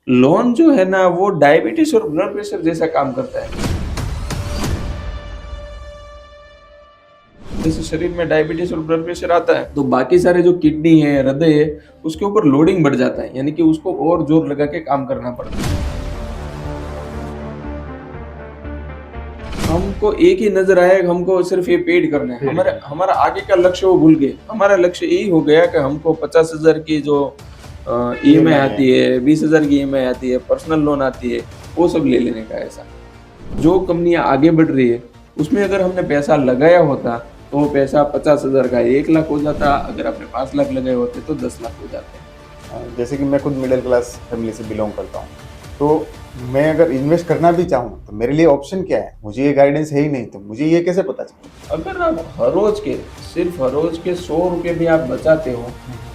Loan जो है ना वो डायबिटीज और ब्लड प्रेशर जैसा काम करता है। जैसे शरीर में डायबिटीज और ब्लड प्रेशर आता है तो बाकी सारे जो किडनी है, हृदय है, उसके ऊपर लोडिंग बढ़ जाता है, यानी कि उसको और जोर लगा के काम करना पड़ता है। हमको एक ही नजर आया कि हमको सिर्फ ये पेड करना है, हमारा हमारा आगे का लक्ष्य वो भूल गए। हमारा लक्ष्य यही हो गया कि हमको 50,000 की जो ईएमआई ईएमआई है। आती है, 20,000 की ईएमआई आती है, पर्सनल लोन आती है, वो सब ले लेने का। ऐसा जो कंपनियां आगे बढ़ रही है उसमें अगर हमने पैसा लगाया होता तो वो पैसा 50,000 का 1 लाख हो जाता, अगर आपने 5 लाख लगाए होते तो 10 लाख हो जाते। जैसे कि मैं खुद मिडिल क्लास फैमिली से बिलोंग करता हूँ, तो मैं अगर इन्वेस्ट करना भी चाहूँ तो मेरे लिए ऑप्शन क्या है? मुझे ये गाइडेंस है ही नहीं, तो मुझे ये कैसे पता चले? अगर आप सिर्फ हर रोज के 100 रुपए भी आप बचाते हो हुँ।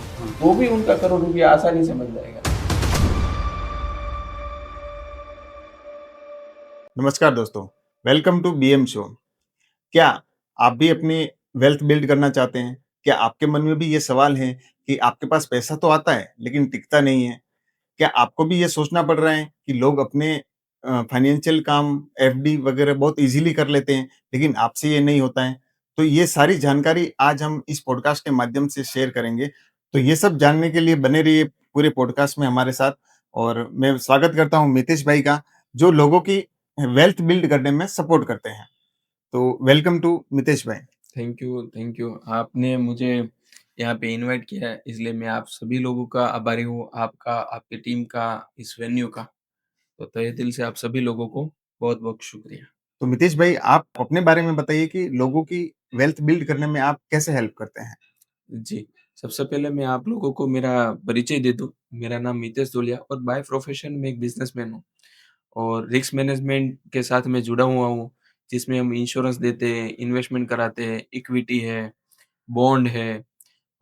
तो भी उनका करोड़ रुपया आसानी से मिल जाएगा। नमस्कार दोस्तों, वेलकम टू बीएम शो। क्या आप भी अपनी वेल्थ बिल्ड करना चाहते हैं? क्या आपके मन में भी ये सवाल है कि आपके पास पैसा तो आता है लेकिन टिकता नहीं है? क्या आपको भी ये सोचना पड़ रहा है कि लोग अपने फाइनेंशियल काम, एफडी वगैरह बहुत ईज़िली कर लेते हैं, लेकिन आपसे ये नहीं होता है? तो ये सारी जानकारी आज हम इस पॉडकास्ट के माध्यम से शेयर करेंगे। तो ये सब जानने के लिए बने रहिए पूरे पॉडकास्ट में हमारे साथ। और मैं स्वागत करता हूँ मितेश भाई का, जो लोगों की वेल्थ बिल्ड करने में सपोर्ट करते हैं। तो वेलकम टू मितेश भाई। Thank you, thank you. आपने मुझे यहाँ पे इनवाइट किया है, इसलिए मैं आप सभी लोगों का आभारी हूँ, आपका, आपकी टीम का, इस वेन्यू का। तो तहे दिल से आप सभी लोगों को बहुत-बहुत शुक्रिया। तो मितेश भाई, आप अपने बारे में बताइए कि लोगों की वेल्थ बिल्ड करने में आप कैसे हेल्प करते हैं? जी, सबसे पहले मैं आप लोगों को मेरा परिचय दे दूँ। मेरा नाम मितेश धुलिया और बाय प्रोफ़ेशन मैं एक बिज़नेसमैन हूँ और रिस्क मैनेजमेंट के साथ मैं जुड़ा हुआ हूँ, जिसमें हम इंश्योरेंस देते हैं, इन्वेस्टमेंट कराते हैं, इक्विटी है, बॉन्ड है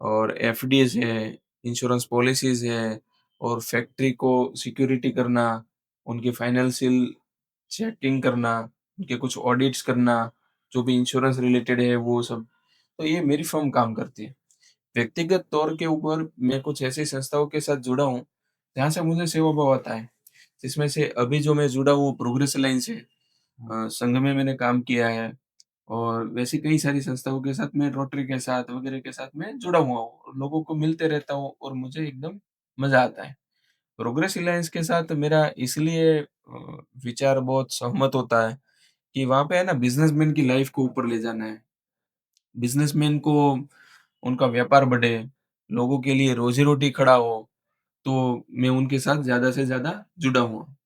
और एफडीज़ है, इंश्योरेंस पॉलिसीज़ है और फैक्ट्री को सिक्योरिटी करना, उनकी फाइनेंशियल चेकिंग करना, उनके कुछ ऑडिट्स करना, जो भी इंश्योरेंस रिलेटेड है वो सब। तो ये मेरी फ़र्म काम करती है। व्यक्तिगत तौर के ऊपर मैं कुछ ऐसी संस्थाओं के साथ जुड़ा हूँ, जहाँ से मुझे सेवा भाव आता है। जिसमें से अभी जो मैं जुड़ा हूँ, वो प्रोग्रेस अलायंस है। हुँ। संघ में मैंने काम किया है और वैसी कई सारी संस्थाओं के साथ मैं रोटरी के साथ वगैरह के साथ मैं जुड़ा हुआ हूँ और लोगों को मिलते रहता हूँ और मुझे एकदम मज़ा आता है। प्रोग्रेस अलायंस के साथ मेरा इसलिए विचार बहुत सहमत होता है कि वहाँ पे है ना बिज़नेसमैन की लाइफ़ को ऊपर ले जाना है। बिज़नेसमैन को उनका व्यापार बढ़े, लोगों के लिए रोज़ी-रोटी खड़ा हो, तो मैं उनके साथ ज़्यादा से ज़्यादा जुड़ा हुआ हूँ।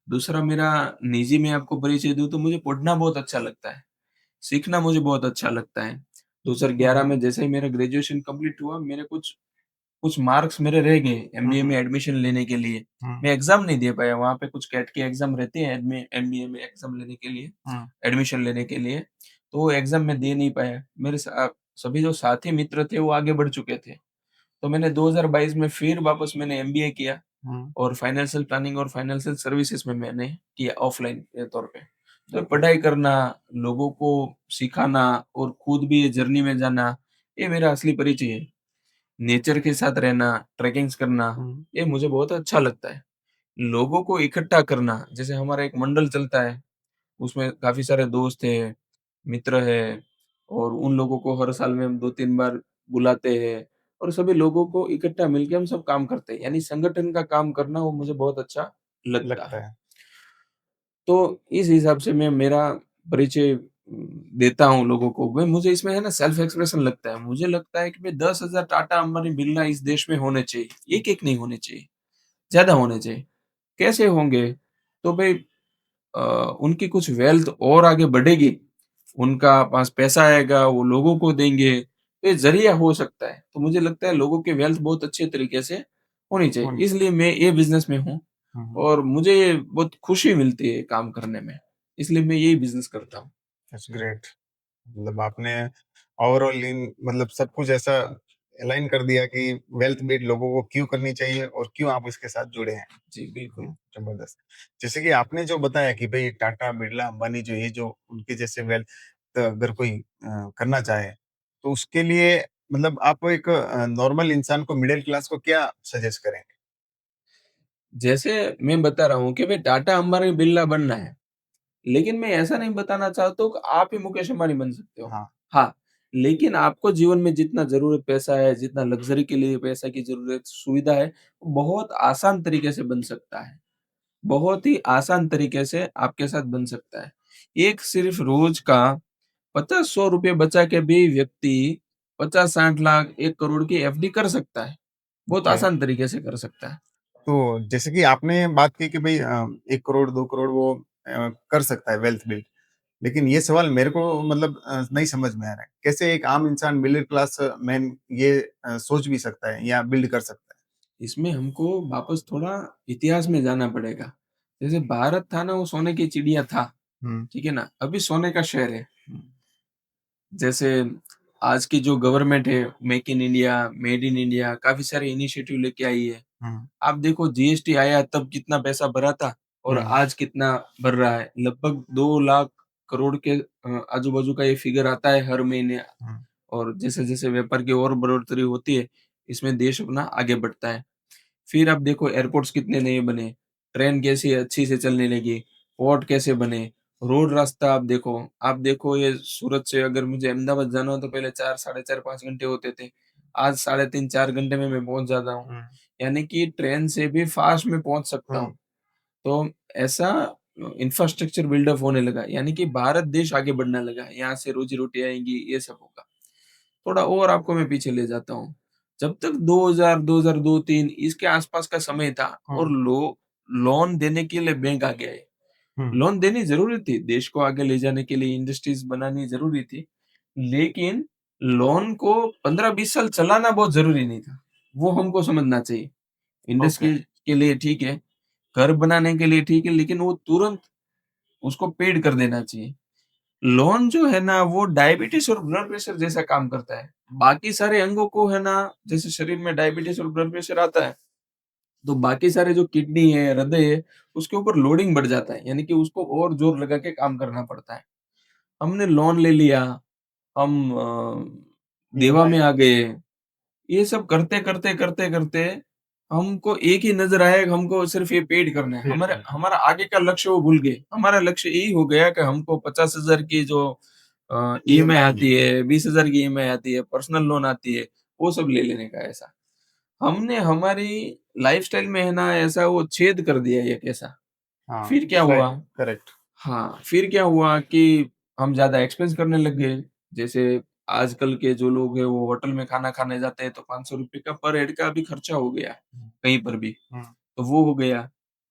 दूसरा मेरा निजी मैं आपको परिचय दूँ तो मुझे पढ़ना बहुत अच्छा लगता है, सीखना मुझे बहुत अच्छा लगता है। हुँ, 2011 हुँ। में जैसे ही मेरा ग्रेजुएशन कंप्लीट हुआ, मेरे कुछ कुछ मार्क्स मेरे रह गए हुँ, एमबीए हुँ। में एडमिशन लेने के लिए। हुँ, मैं एग्ज़ाम नहीं दे पाया, वहाँ पे कुछ कैट के एग्ज़ाम रहते हैं एमबीए में एग्ज़ाम लेने के लिए, हुँ। एडमिशन लेने के लिए, तो वो एग्ज़ाम मैं दे नहीं पाया। मेरे सभी जो साथी मित्र थे वो आगे बढ़ चुके थे। तो मैंने 2022 में फिर वापस मैंने एमबीए किया हुँ। और फाइनेंशियल प्लानिंग और फाइनेंशियल सर्विसेज़ में मैंने किया ऑफ़लाइन के तौर पे। तो ओके। पढ़ाई करना, लोगों को सिखाना और खुद भी ये जर्नी में जाना, ये मेरा असली परिचय है। नेचर के साथ रहना, ट्रेकिंग्स करना, हुँ। ये मुझे बहुत अच्छा लगता है। लोगों को इकट्ठा करना, जैसे हमारा एक मंडल चलता है, उसमें काफ़ी सारे दोस्त हैं, मित्र हैं और उन लोगों को हर साल में हम 2-3 बार बुलाते हैं और सभी लोगों को इकट्ठा मिलके हम सब काम करते हैं। यानी संगठन का काम करना वो मुझे बहुत अच्छा लगता लगता है। है। तो इस हिसाब से मैं मेरा परिचय देता हूँ लोगों को। मैं मुझे इसमें है ना सेल्फ एक्सप्रेशन लगता है। मुझे लगता है कि भई 10,000 टाटा, अंबानी, बिरला इस देश में होने चाहिए। एक-एक नहीं होने चाहिए, ज़्यादा होने चाहिए। कैसे होंगे? तो भई अ, उनकी कुछ वेल्थ और आगे बढ़ेगी, उनका पास पैसा आएगा, वो लोगों को देंगे, तो ये ज़रिया हो सकता है। तो मुझे लगता है लोगों की वेल्थ बहुत अच्छे तरीके से होनी चाहिए। होनी चाहिए। इसलिए मैं ये बिज़नेस में हूँ हुँ, हुँ। और मुझे ये बहुत खुशी मिलती है काम करने में, इसलिए मैं यही बिज़नेस करता हूँ। That's great. मतलब आपने ओवरऑल इन मतलब सब कुछ ऐसा अलाइन कर दिया कि वेल्थ बिल्ड लोगों को क्यों करनी चाहिए और क्यों आप इसके साथ जुड़े हैं। जी, बिल्कुल। जबरदस्त। जैसे कि आपने जो बताया कि भई टाटा, बिरला, अंबानी जो ये जो उनके जैसे वेल्थ अगर कोई करना चाहे, तो उसके लिए मतलब आप एक नॉर्मल इंसान को मिडल क्लास को क्या सजेस्ट करेंगे? जैसे मैं बता रहा हूँ कि भई टाटा अंबानी बिरला बनना है, लेकिन मैं ऐसा नहीं बताना चाहता हूँ कि आप ही मुकेश अंबानी बन सकते हो। हाँ, हाँ, लेकिन आपको जीवन में जितना ज़रूरत पैसा है, जितना लग्ज़री के लिए पैसा की ज़रूरत, सुविधा है, बहुत आसान तरीके से बन सकता है। बहुत ही आसान तरीके से आपके साथ बन सकता है। एक सिर्फ़ रोज़ का 50-100 रुपए बचा के भी व्यक्ति 50-60 लाख, 1 करोड़ की एफडी कर सकता है। बहुत ओके। आसान तरीके से कर सकता है। तो जैसे कि आपने बात की कि भई 1 करोड़ 2 करोड़ वो कर सकता है वेल्थ बिल्ड। लेकिन ये सवाल मेरे को मतलब नहीं समझ में आ रहा है। कैसे एक आम इंसान मिडल क्लास मैन ये सोच भी सकता है या बिल्ड कर सकता है? इसमें हमको वापस थोड़ा इतिहास में जाना पड़ेगा। जैसे भारत था ना, वो सोने की चिड़िया था, हुँ, ठीक है ना? अभी सोने का शहर है। हुँ, जैसे आज की जो गवर्नमेंट है, make in India, made in India, काफ़ी सारे इनिशिएटिव लेके आई है। हुँ, आप देखो जीएसटी आया तब कितना पैसा भरा था और हुँ, आज कितना भर रहा है। लगभग 2 लाख करोड़ के आजू-बाजू का ये फिगर आता है हर महीने। हुँ, और जैसे-जैसे व्यापार की और बढ़ोतरी होती है, इसमें देश अपना आगे बढ़ता है। फिर आप देखो एयरपोर्ट्स कितने नए बने, ट्रेन कैसी अच्छी से चलने लगी, पोर्ट कैसे बने, रोड रास्ता आप देखो ये सूरत से अगर मुझे अहमदाबाद जाना हो तो पहले 4 साढ़े 4 5 घंटे होते थे। आज साढ़े 3 4 घंटे में मैं पहुँच जाता हूँ। हुँ, यानी कि ट्रेन से भी फ़ास्ट मैं पहुँच सकता हुँ, हूँ। तो ऐसा इंफ्रास्ट्रक्चर बिल्डअप होने लगा, यानी कि भारत देश आगे बढ़ने लगा। यहाँ से रोज़ी-रोटी आएँगी, ये सब होगा। थोड़ा और आपको मैं पीछे ले जाता हूँ। जब तक 2000, 2002-3 इसके आसपास का समय था और हुँ, लोन देने के लिए बैंक आ गए। हुँ, लोन देनी ज़रूरी थी, देश को आगे ले जाने के लिए इंडस्ट्रीज़ बनानी ज़रूरी थी। लेकिन लोन को 15-20 साल चलाना बहुत ज़रूरी नहीं था। वो हमको समझना चाहिए। ओके, इंडस्ट्री के लिए ठीक है, घर बनाने के लिए ठीक है, लेकिन वो तुरंत उसको पेड कर देना चाहिए। लोन जो है ना वो डायबिटीज़ और ब्लड प्रेशर जैसा काम करता है। बाकी सारे अंगों को है ना, जैसे शरीर में डायबिटीज़ और ब्लड प्रेशर आता है, तो बाकी सारे जो किडनी है, हृदय है, उसके ऊपर लोडिंग बढ़ जाता है। यानी कि उसको और ज़ोर लगा के काम करना पड़ता है। हमने लोन ले लिया, हम देवा ईएमआई में आ गए। ये सब करते-करते हमको एक ही नज़र आया कि हमको सिर्फ़ ये पेड करना है। पेड हमारा करना है। हमारा आगे का लक्ष्य वो भूल गए। हमारा लक्ष्य यही हो गया कि हमको 50,000 की जो ईएमआई ईएमआई है। आती है, 20,000 की ईएमआई आती है, पर्सनल लोन आती है, वो सब ले लेने का ऐसा। हमने हमारी लाइफ़स्टाइल में है ना ऐसा वो छेद कर दिया एक ऐसा। हाँ, फिर क्या राइट, हुआ? करेक्ट। हाँ, फिर क्या हुआ कि हम ज़्यादा एक्सपेंस करने लग गए। जैसे आजकल के जो लोग हैं वो होटल में खाना खाने जाते हैं तो ₹500 का पर हेड का भी खर्चा हो गया, हुँ, कहीं पर भी। हुँ, तो वो हो गया,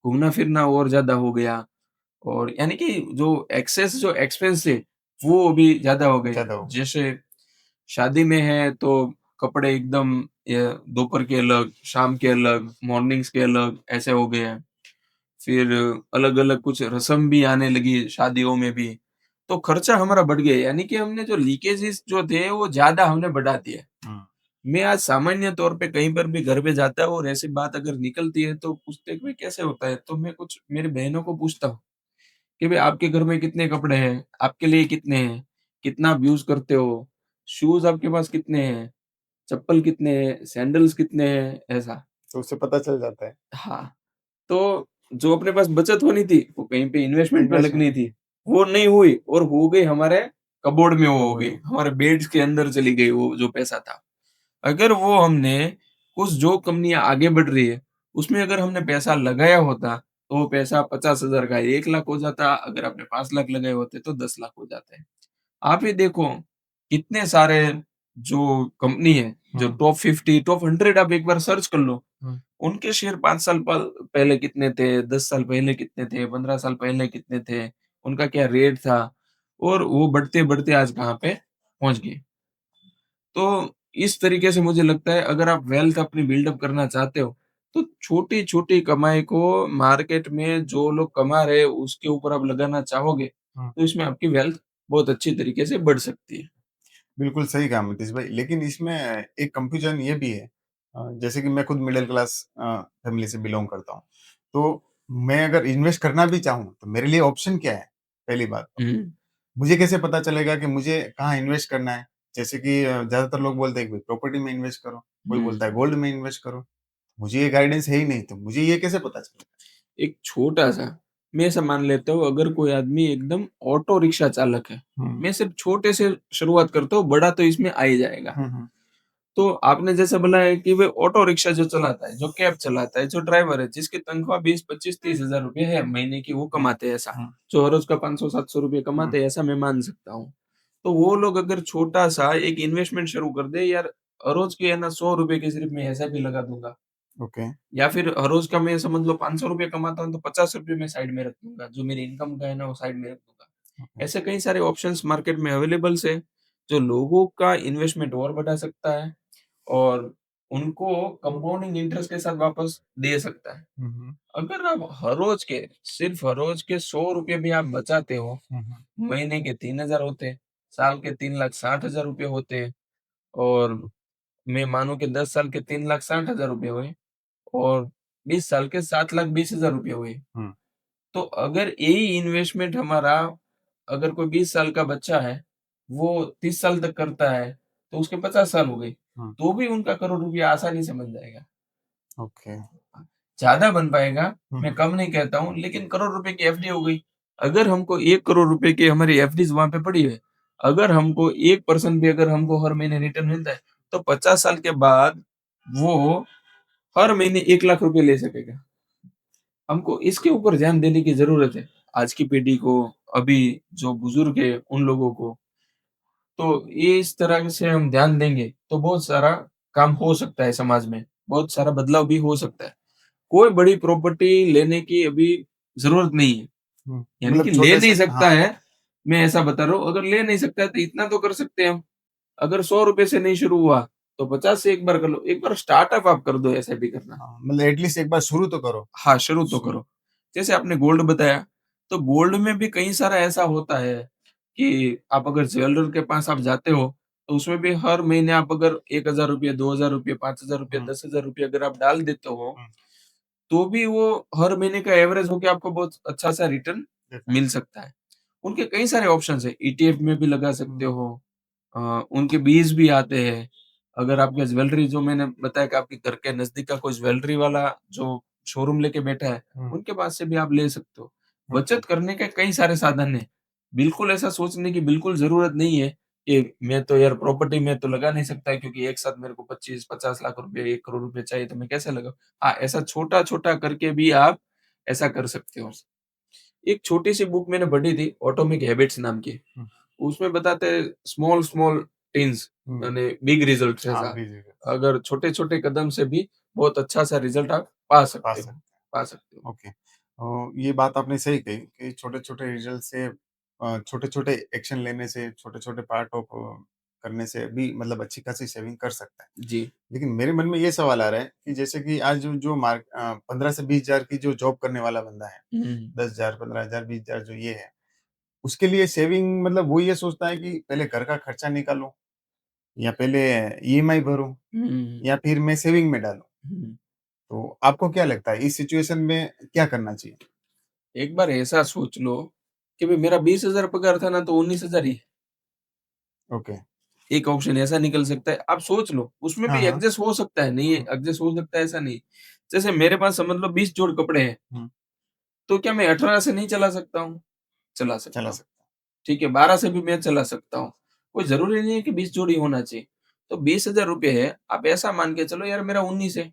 घूमना-फिरना और ज़्यादा हो गया और यानी कि जो एक्सेस जो एक्सपेंस थे, वो भी ज़्यादा हो गए। ज़्यादा हो गया। जैसे शादी में है तो कपड़े एकदम दोपहर के अलग, शाम के अलग, मॉर्निंग्स के अलग ऐसे हो गए हैं। फिर अलग-अलग कुछ रस्म भी आने लगी शादियों में भी, तो खर्चा हमारा बढ़ गया यानी कि हमने जो लीकेजेस जो थे वो ज़्यादा हमने बढ़ा दिए। हुँ, मैं आज सामान्य तौर पे कहीं पर भी घर पे जाता हूँ और ऐसी बात अगर निकलती है तो पूछते हैं कि भाई कैसे होता है? तो मैं कुछ मेरी बहनों को पूछता हूँ कि भाई आपके घर में कितने कपड़े हैं? आपके लिए कितने हैं? कितना आप यूज़ करते हो? शूज़ आपके पास कितने हैं? चप्पल कितने हैं? सैंडल्स कितने हैं? ऐसा। तो उससे पता चल जाता है। हाँ। तो जो अपने पास बचत होनी थी, वो कहीं पे इन्वेस्टमेंट पे लगनी इन्वेस्टमेंट थी, वो नहीं हुई और हो गई हमारे कबोर्ड में वो हो कवर गई, हो गया। हमारे बेड्स के अंदर चली गई वो जो पैसा था। अगर वो हमने कुछ जो कंपनियाँ आगे बढ़ रही है, उसमें अगर हमने पैसा लगाया होता, तो वो पैसा 50,000 का 1 लाख हो जाता, अगर आपने 5 लाख लगाए होते तो 10 लाख हो जाते। आप ही देखो, कितने सारे जो कंपनी है, जो हुँ, टॉप 50, टॉप 100 आप एक बार सर्च कर लो। हुँ, उनके शेयर 5 साल पहले कितने थे, 10 साल पहले कितने थे, 15 साल पहले कितने थे, उनका क्या रेट था और वो बढ़ते-बढ़ते आज कहाँ पे पहुँच गए। तो इस तरीके से मुझे लगता है अगर आप वेल्थ अपनी बिल्डअप करना चाहते हो, तो छोटी-छोटी कमाई को मार्केट में जो लोग कमा रहे हैं उसके ऊपर आप लगाना चाहोगे, हुँ। तो इसमें आपकी वेल्थ बहुत अच्छी तरीके से बढ़ सकती है। बिल्कुल सही कहा मुकेश भाई, लेकिन इसमें एक कन्फ्यूज़न ये भी है जैसे कि मैं खुद मिडल क्लास फैमिली से बिलॉन्ग करता हूँ। तो मैं अगर इन्वेस्ट करना भी चाहूँ, तो मेरे लिए ऑप्शन क्या है? पहली बात तो। हुँ, मुझे कैसे पता चलेगा कि मुझे कहाँ इन्वेस्ट करना है? जैसे कि ज़्यादातर लोग बोलते हैं कि भई प्रॉपर्टी में इन्वेस्ट करो, कोई हुँ। बोलता है गोल्ड में इन्वेस्ट करो। मुझे ये गाइडेंस है ही नहीं, तो मुझे ये कैसे पता चलेगा? एक छोटा-सा मैं ऐसा मान लेता हूँ अगर कोई आदमी एकदम ऑटो रिक्शा चालक है, हुँ, मैं सिर्फ़ छोटे से शुरुआत करता हूँ, बड़ा तो इसमें आ ही जाएगा। हुँ, हुँ, तो आपने जैसे बोला है कि वो ऑटो रिक्शा जो चलाता है, जो कैब चलाता है, जो ड्राइवर है, जिसकी तनख्वाह 20, 25, 30 हज़ार रुपए है महीने की, वो हुँ, कमाते हैं ऐसा। हुँ, जो हर रोज़ का 500, 700 रुपए हुँ, कमाते हैं, ऐसा मैं मान सकता हूँ। तो वो लोग अगर छोटा-सा एक इन्वेस्टमेंट शुरू कर दें, यार हर रोज़ के है ना ₹100 की सिर्फ़ मैं एसआईपी लगा दूँगा, ओके, या फिर हर रोज़ का मैं समझ लो ₹500 कमाता हूँ, तो ₹50 मैं साइड में रख दूँगा, जो मेरी इनकम का है ना, वो साइड में रख दूँगा। ओके, ऐसे कई सारे ऑप्शंस मार्केट में अवेलेबल्स है, जो लोगों का इन्वेस्टमेंट और बढ़ा सकता है और उनको कंपाउंडिंग इंटरेस्ट के साथ वापस दे सकता है। हुँ, हुँ, अगर आप हर रोज़ के सिर्फ़ हर रोज़ के ₹100 भी आप बचाते हो, हुँ, हुँ, महीने के 3,000 होते, साल के 3,60,000 रुपए होते और मैं मानूँ कि 10 साल के 3,60,000 रुपए हुए और 20 साल के 7,20,000 रुपए हुए। हुँ, तो अगर यही इन्वेस्टमेंट हमारा अगर कोई 20 साल का बच्चा है, वो 30 साल तक करता है, तो उसके 50 साल हो गए, हुँ, तो भी उनका करोड़ रुपया आसानी से बन जाएगा। ओके, ज़्यादा बन पाएगा, हुँ, मैं हुँ, कम नहीं कहता हूँ, लेकिन करोड़ रुपए की एफडी हो गई। अगर हमको 1 करोड़ रुपए की हमारी एफडीज़ वहाँ पे पड़ी है, अगर हमको 1% भी अगर हमको हर महीने रिटर्न मिलता है, तो 50 साल के बाद वो हर महीने 1 लाख रुपए ले सकेगा। हमको इसके ऊपर ध्यान देने की ज़रूरत है। आज की पीढ़ी को, अभी जो बुज़ुर्ग है उन लोगों को, तो ये इस तरह से हम ध्यान देंगे, तो बहुत सारा काम हो सकता है समाज में, बहुत सारा बदलाव भी हो सकता है। कोई बड़ी प्रॉपर्टी लेने की अभी ज़रूरत नहीं है, हुँ, यानी मतलब कि ले छोटे से नहीं हाँ, सकता है, मैं ऐसा बता रहा हूँ, अगर ले नहीं सकता है तो इतना तो कर सकते हैं हम। अगर ₹100 से नहीं शुरू हुआ, तो 50 से एक बार कर लो, एक बार स्टार्टअप आप कर दो एसआईपी करना। हाँ, मतलब एटलीस्ट एक बार शुरू तो करो। हाँ, शुरू तो शुरू करो। जैसे आपने गोल्ड बताया, तो गोल्ड में भी कई सारा ऐसा होता है कि आप अगर ज्वेलर के पास आप जाते हो, तो उसमें भी हर महीने आप अगर ₹1000, ₹2000, ₹5000, हुँ, ₹10,000 अगर आप डाल देते हो, हुँ, तो भी वो हर महीने का एवरेज होके आपको बहुत अच्छा-सा रिटर्न देता है। मिल सकता है। उनके कई सारे ऑप्शंस हैं, ईटीएफ में भी लगा सकते हुँ, हो। अ, उनके बीज भी आते हैं। अगर आपके ज्वेलरी जो मैंने बताया कि आपके घर के नज़दीक का कोई ज्वेलरी वाला जो शोरूम लेके बैठा है, हुँ, उनके पास से भी आप ले सकते हो। ओके, बचत करने के कई सारे साधन हैं। बिल्कुल ऐसा सोचने की बिल्कुल ज़रूरत नहीं है कि मैं तो यार प्रॉपर्टी में तो लगा नहीं सकता क्योंकि एक साथ मेरे को 25-50 लाख रुपए, 1 करोड़ रुपए चाहिए तो मैं कैसे लगाऊँ? हाँ, ऐसा छोटा-छोटा करके भी आप ऐसा कर सकते हो। एक छोटी-सी बुक मैंने पढ़ी थी, एटॉमिक हैबिट्स नाम की। हुँ, उसमें बताते हैं स्मॉल स्मॉल थिंग्स हुँ, यानी बिग रिजल्ट्स हाँ, ऐसा। बिज़ी अगर छोटे-छोटे कदम से भी बहुत अच्छा-सा रिज़ल्ट आप पा पा सकते हो, सकते पा सकते हो। हैं। ओके। ये बात आपने सही कही कि छोटे-छोटे रिज़ल्ट से छोटे-छोटे एक्शन लेने से, छोटे-छोटे पार्ट ऑफ करने से भी मतलब अच्छी खासी सेविंग कर सकता है। जी। लेकिन मेरे मन में ये सवाल आ रहा है कि जैसे कि आज जो जो 15 से 20,000 की जो जॉब करने वाला बंदा है, हुँ, 10,000, 15,000, 20,000 जो ये है, उसके लिए सेविंग मतलब वो ये सोचता है कि पहले घर का खर्चा निकालूँ या पहले ईएमआई भरूँ हुँ, या फिर मैं सेविंग में डालूँ। हुँ। तो आपको क्या लगता है इस सिचुएशन में क्या करना चाहिए? एक बार ऐसा सोच लो कि भई मेरा 20,000 पगार था ना तो 19,000 ही ओके। एक ऑप्शन ऐसा निकल सकता है। आप सोच लो, उसमें हाँ, भी हाँ। एडजस्ट हो सकता है, नहीं हुँ, एडजस्ट हो सकता है ऐसा नहीं। जैसे मेरे पास समझ लो 20 जोड़ कपड़े हैं, हुँ, तो क्या मैं 18 से नहीं चला सकता हूँ? चला सकता चला हूँ। सकता ठीक है, 12 से भी मैं चला सकता हूँ। कोई ज़रूरी नहीं है कि 20 जोड़ी होना चाहिए। तो ₹20,000 है, आप ऐसा मान के चलो यार मेरा 19 है।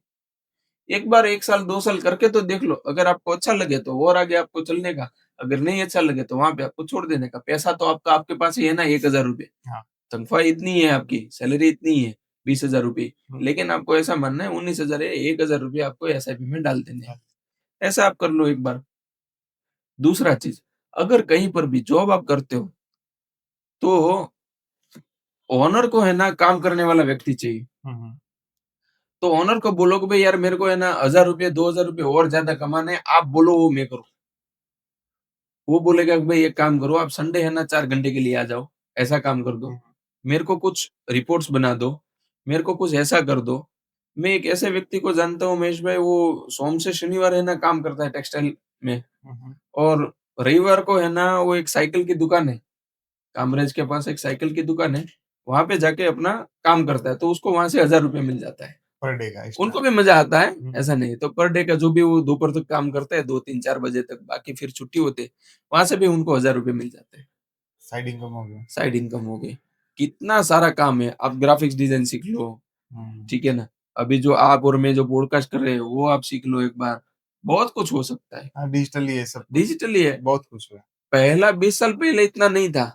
एक बार 1 साल, 2 साल करके तो देख लो, अगर आपको अच्छा लगे तो और आगे आपको चलने का, अगर नहीं अच्छा लगे तो वहाँ पे आपको छोड़ देने का। पैसा तो आपका आपके पास ही है ना ₹1,000, है। हाँ। तनख्वाह इतनी है आपकी, सैलरी इतनी है ₹20,000, हुँ, लेकिन आपको ऐसा मानना है 19,000 है, ₹1,000 आपको एसआईपी में डाल देने हैं। हाँ। ऐसा आप कर लो एक बार। दूसरा चीज़, अगर कहीं पर भी जॉब आप करते हो, तो ओनर को है ना काम करने वाला व्यक्ति चाहिए। हुँ, हुँ, तो ओनर को बोलो कि भई यार मेरे को है ना ₹1000 ₹2000 और ज़्यादा कमाने हैं, आप बोलो वो मैं करूँ। वो बोलेगा कि भई एक काम करो आप संडे है ना 4 घंटे के लिए आ जाओ, ऐसा काम कर दो। हुँ, मेरे को कुछ रिपोर्ट्स बना दो, मेरे को कुछ ऐसा कर दो। मैं एक ऐसे व्यक्ति को जानता हूँ महेश भाई वो सोम से शनिवार है ना काम करता है टेक्सटाइल में हुँ, हुँ, और रविवार को है ना वो एक साइकिल की दुकान है, कामरेज के पास एक साइकिल की दुकान है, वहाँ पे जाके अपना काम करता है, तो उसको वहाँ से ₹1000 मिल जाता है। पर डे का एक्स्ट्रा। उनको भी मज़ा आता है, हुँ, ऐसा नहीं है। तो पर डे का जो भी वो दोपहर तक काम करते हैं 2, 3, 4 बजे तक, बाकी फिर छुट्टी होती है, वहाँ से भी उनको ₹1000 मिल जाते हैं। साइड इनकम हो गया। साइड इनकम हो गई। कितना सारा काम है, आप ग्राफ़िक्स डिज़ाइन सीख लो, हुँ। ठीक है ना? अभी जो आप और मैं जो पॉडकास्ट कर रहे हैं, वो आप सीख लो एक बार, बहुत कुछ हो सकता है। हाँ, डिजिटली ये सब कुछ, डिजिटली है, बहुत कुछ हुआ। पहला 20 साल पहले इतना नहीं था।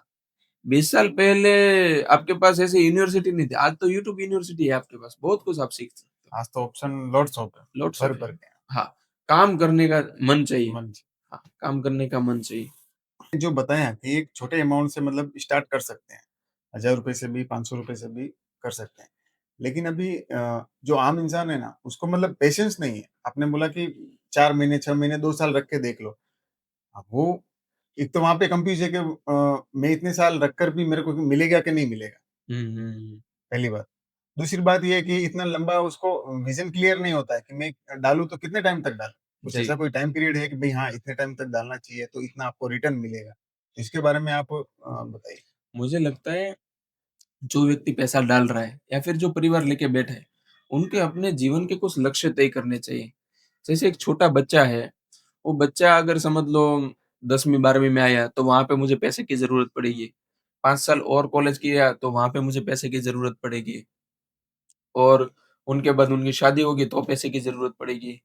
20 साल पहले आपके पास ऐसे यूनिवर्सिटी नहीं थी, आज तो यूट्यूब यूनिवर्सिटी है आपके पास, बहुत कुछ आप सीख सकते हो। आज तो ऑप्शन लॉट्स ऑफ है, लॉट्स ऑफ है। भर-भर के। हाँ, काम करने का मन चाहिए। मंच हाँ, काम करने का मन चाहिए। जो बताया कि एक छोटे अमाउंट से मतलब स्टार्ट कर सकते हैं। ₹1000 से भी, ₹500 से भी कर सकते हैं। लेकिन अभी जो आम इंसान है ना, उसको मतलब पेशेंस नहीं है। आपने बोला कि 4 महीने, 6 महीने, 2 साल रख के देख लो। अब वो एक तो वहाँ पे कन्फ्यूज़ है कि मैं इतने साल रखकर भी मेरे को मिलेगा कि नहीं मिलेगा, हुँ, हुँ, हुँ। पहली बात। दूसरी बात ये है कि इतना लंबा उसको विज़न क्लियर नहीं होता है कि मैं डालूँ तो कितने टाइम तक डालूँ? कुछ जी, ऐसा कोई टाइम पीरियड है कि भई हाँ, इतने टाइम तक डालना चाहिए तो इतना आपको रिटर्न मिलेगा। इसके बारे में आप बताइए? मुझे लगता है जो व्यक्ति पैसा डाल रहा है या फिर जो परिवार लेके बैठा है, उनके अपने जीवन के कुछ लक्ष्य तय करने चाहिए। जैसे एक छोटा बच्चा है, वो बच्चा अगर समझ लो 10वीं 12वीं में आया तो वहाँ पे मुझे पैसे की ज़रूरत पड़ेगी। 5 साल और कॉलेज किया तो वहाँ पे मुझे पैसे की ज़रूरत पड़ेगी और उनके बाद उनकी शादी होगी तो पैसे की ज़रूरत पड़ेगी।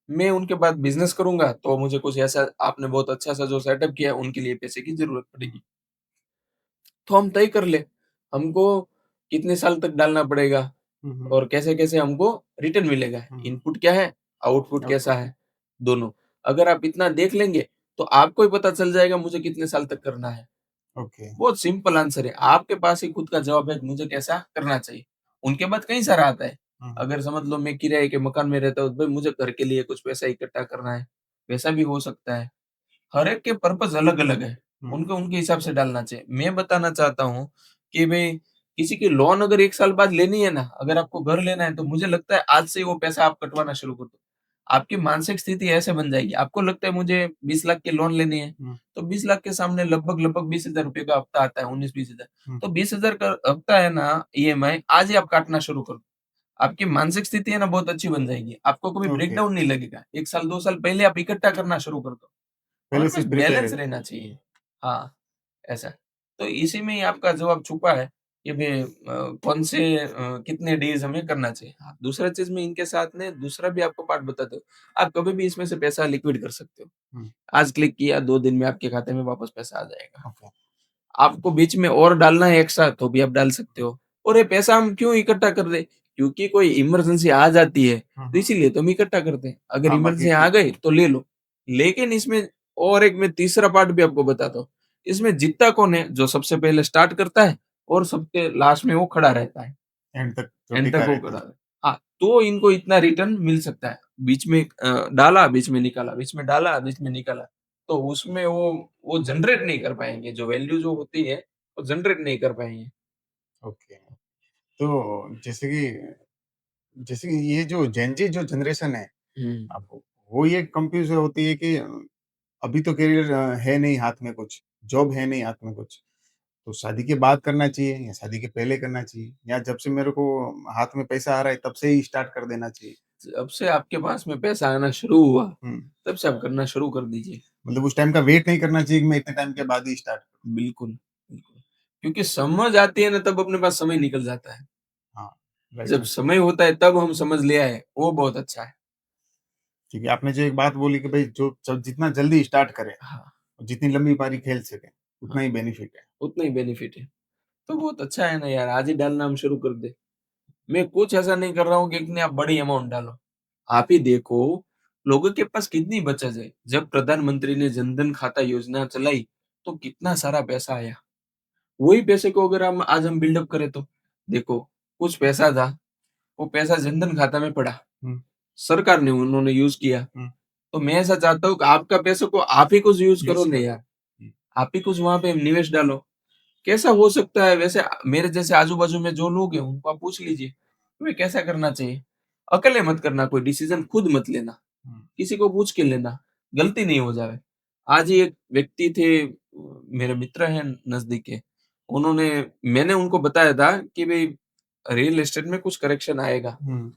मैं उनके बाद बिज़नेस करूँगा तो मुझे कुछ ऐसा आपने बहुत अच्छा-सा जो सेटअप किया है उनके लिए पैसे की ज़रूरत हुँ, पड़ेगी। तो हम तय कर लें, हमको कितने साल तक डालना पड़ेगा हुँ, हुँ, और कैसे-कैसे हमको रिटर्न मिलेगा। हुँ, इनपुट क्या है, आउटपुट कैसा आउटपुट है, दोनों। अगर आप इतना देख लेंगे, तो आपको ही पता चल जाएगा मुझे कितने साल तक करना है। ओके। बहुत सिंपल आंसर है, आपके पास ही खुद का जवाब है कि मुझे कैसा करना चाहिए। उनके बाद कई सारा आता है, हुँ, हुँ, अगर समझ लो मैं किराए के मकान में रहता हूँ, तो भाई मुझे घर के लिए कुछ पैसा इकट्ठा करना है, वैसा भी हो सकता है। हर एक के पर्पज़ अलग-अलग है, हुँ, उनको उनके हिसाब से डालना चाहिए। मैं बताना चाहता हूँ कि भई किसी की लोन अगर 1 साल बाद लेनी है ना, अगर आपको घर लेना है तो मुझे लगता है आज से ही वो पैसा आप कटवाना शुरू कर दो। आपकी मानसिक स्थिति ऐसे बन जाएगी, आपको लगता है मुझे 20 लाख की लोन लेनी है, हुँ, तो 20 लाख के सामने लगभग-लगभग 20,000 रुपए का हफ्ता आता है, 19-20 हज़ार। हुँ, तो 20,000 का हफ्ता है ना ईएमआई आज ही आप काटना शुरू कर दो। आपकी मानसिक स्थिति है ना बहुत अच्छी बन जाएगी, आपको कभी ओके। ब्रेकडाउन नहीं लगेगा। 1 साल 2 साल पहले आप इकट्ठा करना शुरू कर दो। पहले हमारे से पास प्रिपेयर बैलेंस है। रहना चाहिए। हाँ, ऐसा। तो इसी में ही आपका जवाब छुपा है कि भई कौन से कितने डेज़ हमें करना चाहिए। हाँ, दूसरा चीज़ मैं इनके साथ में दूसरा भी आपको पार्ट बताता हूँ। आप कभी भी इसमें से पैसा लिक्विड कर सकते हो। हुँ, आज क्लिक किया 2 दिन में आपके खाते में वापस पैसा आ जाएगा। ओके। आपको बीच में और डालना है एक्स्ट्रा तो भी आप डाल सकते हो। और ये पैसा हम क्यों इकट्ठा कर रहे? क्योंकि कोई इमरजेंसी आ जाती है, हुँ, तो हुँ। इसीलिए तो हम इकट्ठा करते हैं। अगर हाँ, बाकी इमरजेंसी आ गई तो ले लो। लेकिन इसमें और एक मैं तीसरा पार्ट भी आपको बताता हूँ। इसमें जीतता कौन है? जो सबसे पहले स्टार्ट करता है और सबके लास्ट में वो खड़ा रहता है। एंड तक जो एंड तक टिका वो रहता खड़ा है। है। हाँ, तो इनको इतना रिटर्न मिल सकता है। बीच में डाला, बीच में निकाला, बीच में डाला, बीच में निकाला। तो उसमें वो जनरेट नहीं कर पाएँगे, जो वैल्यू जो होती है, वो जनरेट नहीं कर पाएँगे। ओके। तो जैसे कि ये जो जेन ज़ी जो जनरेशन है, हुँ। अब वो ये कन्फ्यूज़ होती है कि अभी तो करियर है नहीं हाथ में कुछ, जॉब है नहीं हाथ में कुछ, तो शादी के बाद करना चाहिए या शादी के पहले करना चाहिए या जब से मेरे को हाथ में पैसा आ रहा है तब से ही स्टार्ट कर देना चाहिए? जब से आपके पास में पैसा आना शुरू हुआ, हुँ, तब से आप करना शुरू कर दीजिए। मतलब उस टाइम का वेट नहीं करना चाहिए कि मैं इतने टाइम के बाद ही स्टार्ट करूँ। बिल्कुल, बिल्कुल। क्योंकि समझ आती है ना तब अपने पास समय निकल जाता है। हाँ, राइट जब आंसर। समय होता है तब हम समझ ले आए, वो बहुत अच्छा है। ठीक है, आपने जो एक बात बोली कि भई जो ज जितना जल्दी स्टार्ट करें, हाँ, जितनी लंबी पारी खेल सकें, हाँ, उतना ही बेनिफिट है। उतना ही बेनिफिट है। तो बहुत अच्छा है ना यार, आज ही डालना हम शुरू कर दें। मैं कुछ ऐसा नहीं कर रहा हूँ कि इतनी आप बड़ी अमाउंट डालो। आप ही देखो, लोगों के पास कितनी बचत है। जब प्रधानमंत्री ने जनधन खाता योजना चलाई, तो कितना सारा पैसा आया। वही पैसे को अगर हम बिल्डअप करें तो, देखो कुछ पैसा था, वो पैसा जनधन खाता में पड़ा, हुँ, सरकार ने उन्होंने यूज़ किया। हुँ, तो मैं ऐसा चाहता हूँ कि आपका पैसे को आप ही कुछ यूज़ करो यूज़ ना कर यार, लो। हुँ, आप ही कुछ वहाँ पे निवेश डालो। कैसा हो सकता है वैसे मेरे जैसे आजू-बाजू में जो लोग हैं उनको आप पूछ लीजिए, तुम्हें कैसा करना चाहिए? अकेले मत करना कोई डिसीज़न खुद मत लेना, हुँ, किसी को पूछ के लेना, गलती नहीं हो जाए। आज ही एक व्यक्ति थे मेरे मित्र हैं नज़दीक के, मैंने उनको बताया था कि भई रियल एस्टेट में कुछ करेक्शन आएगा, हुँ,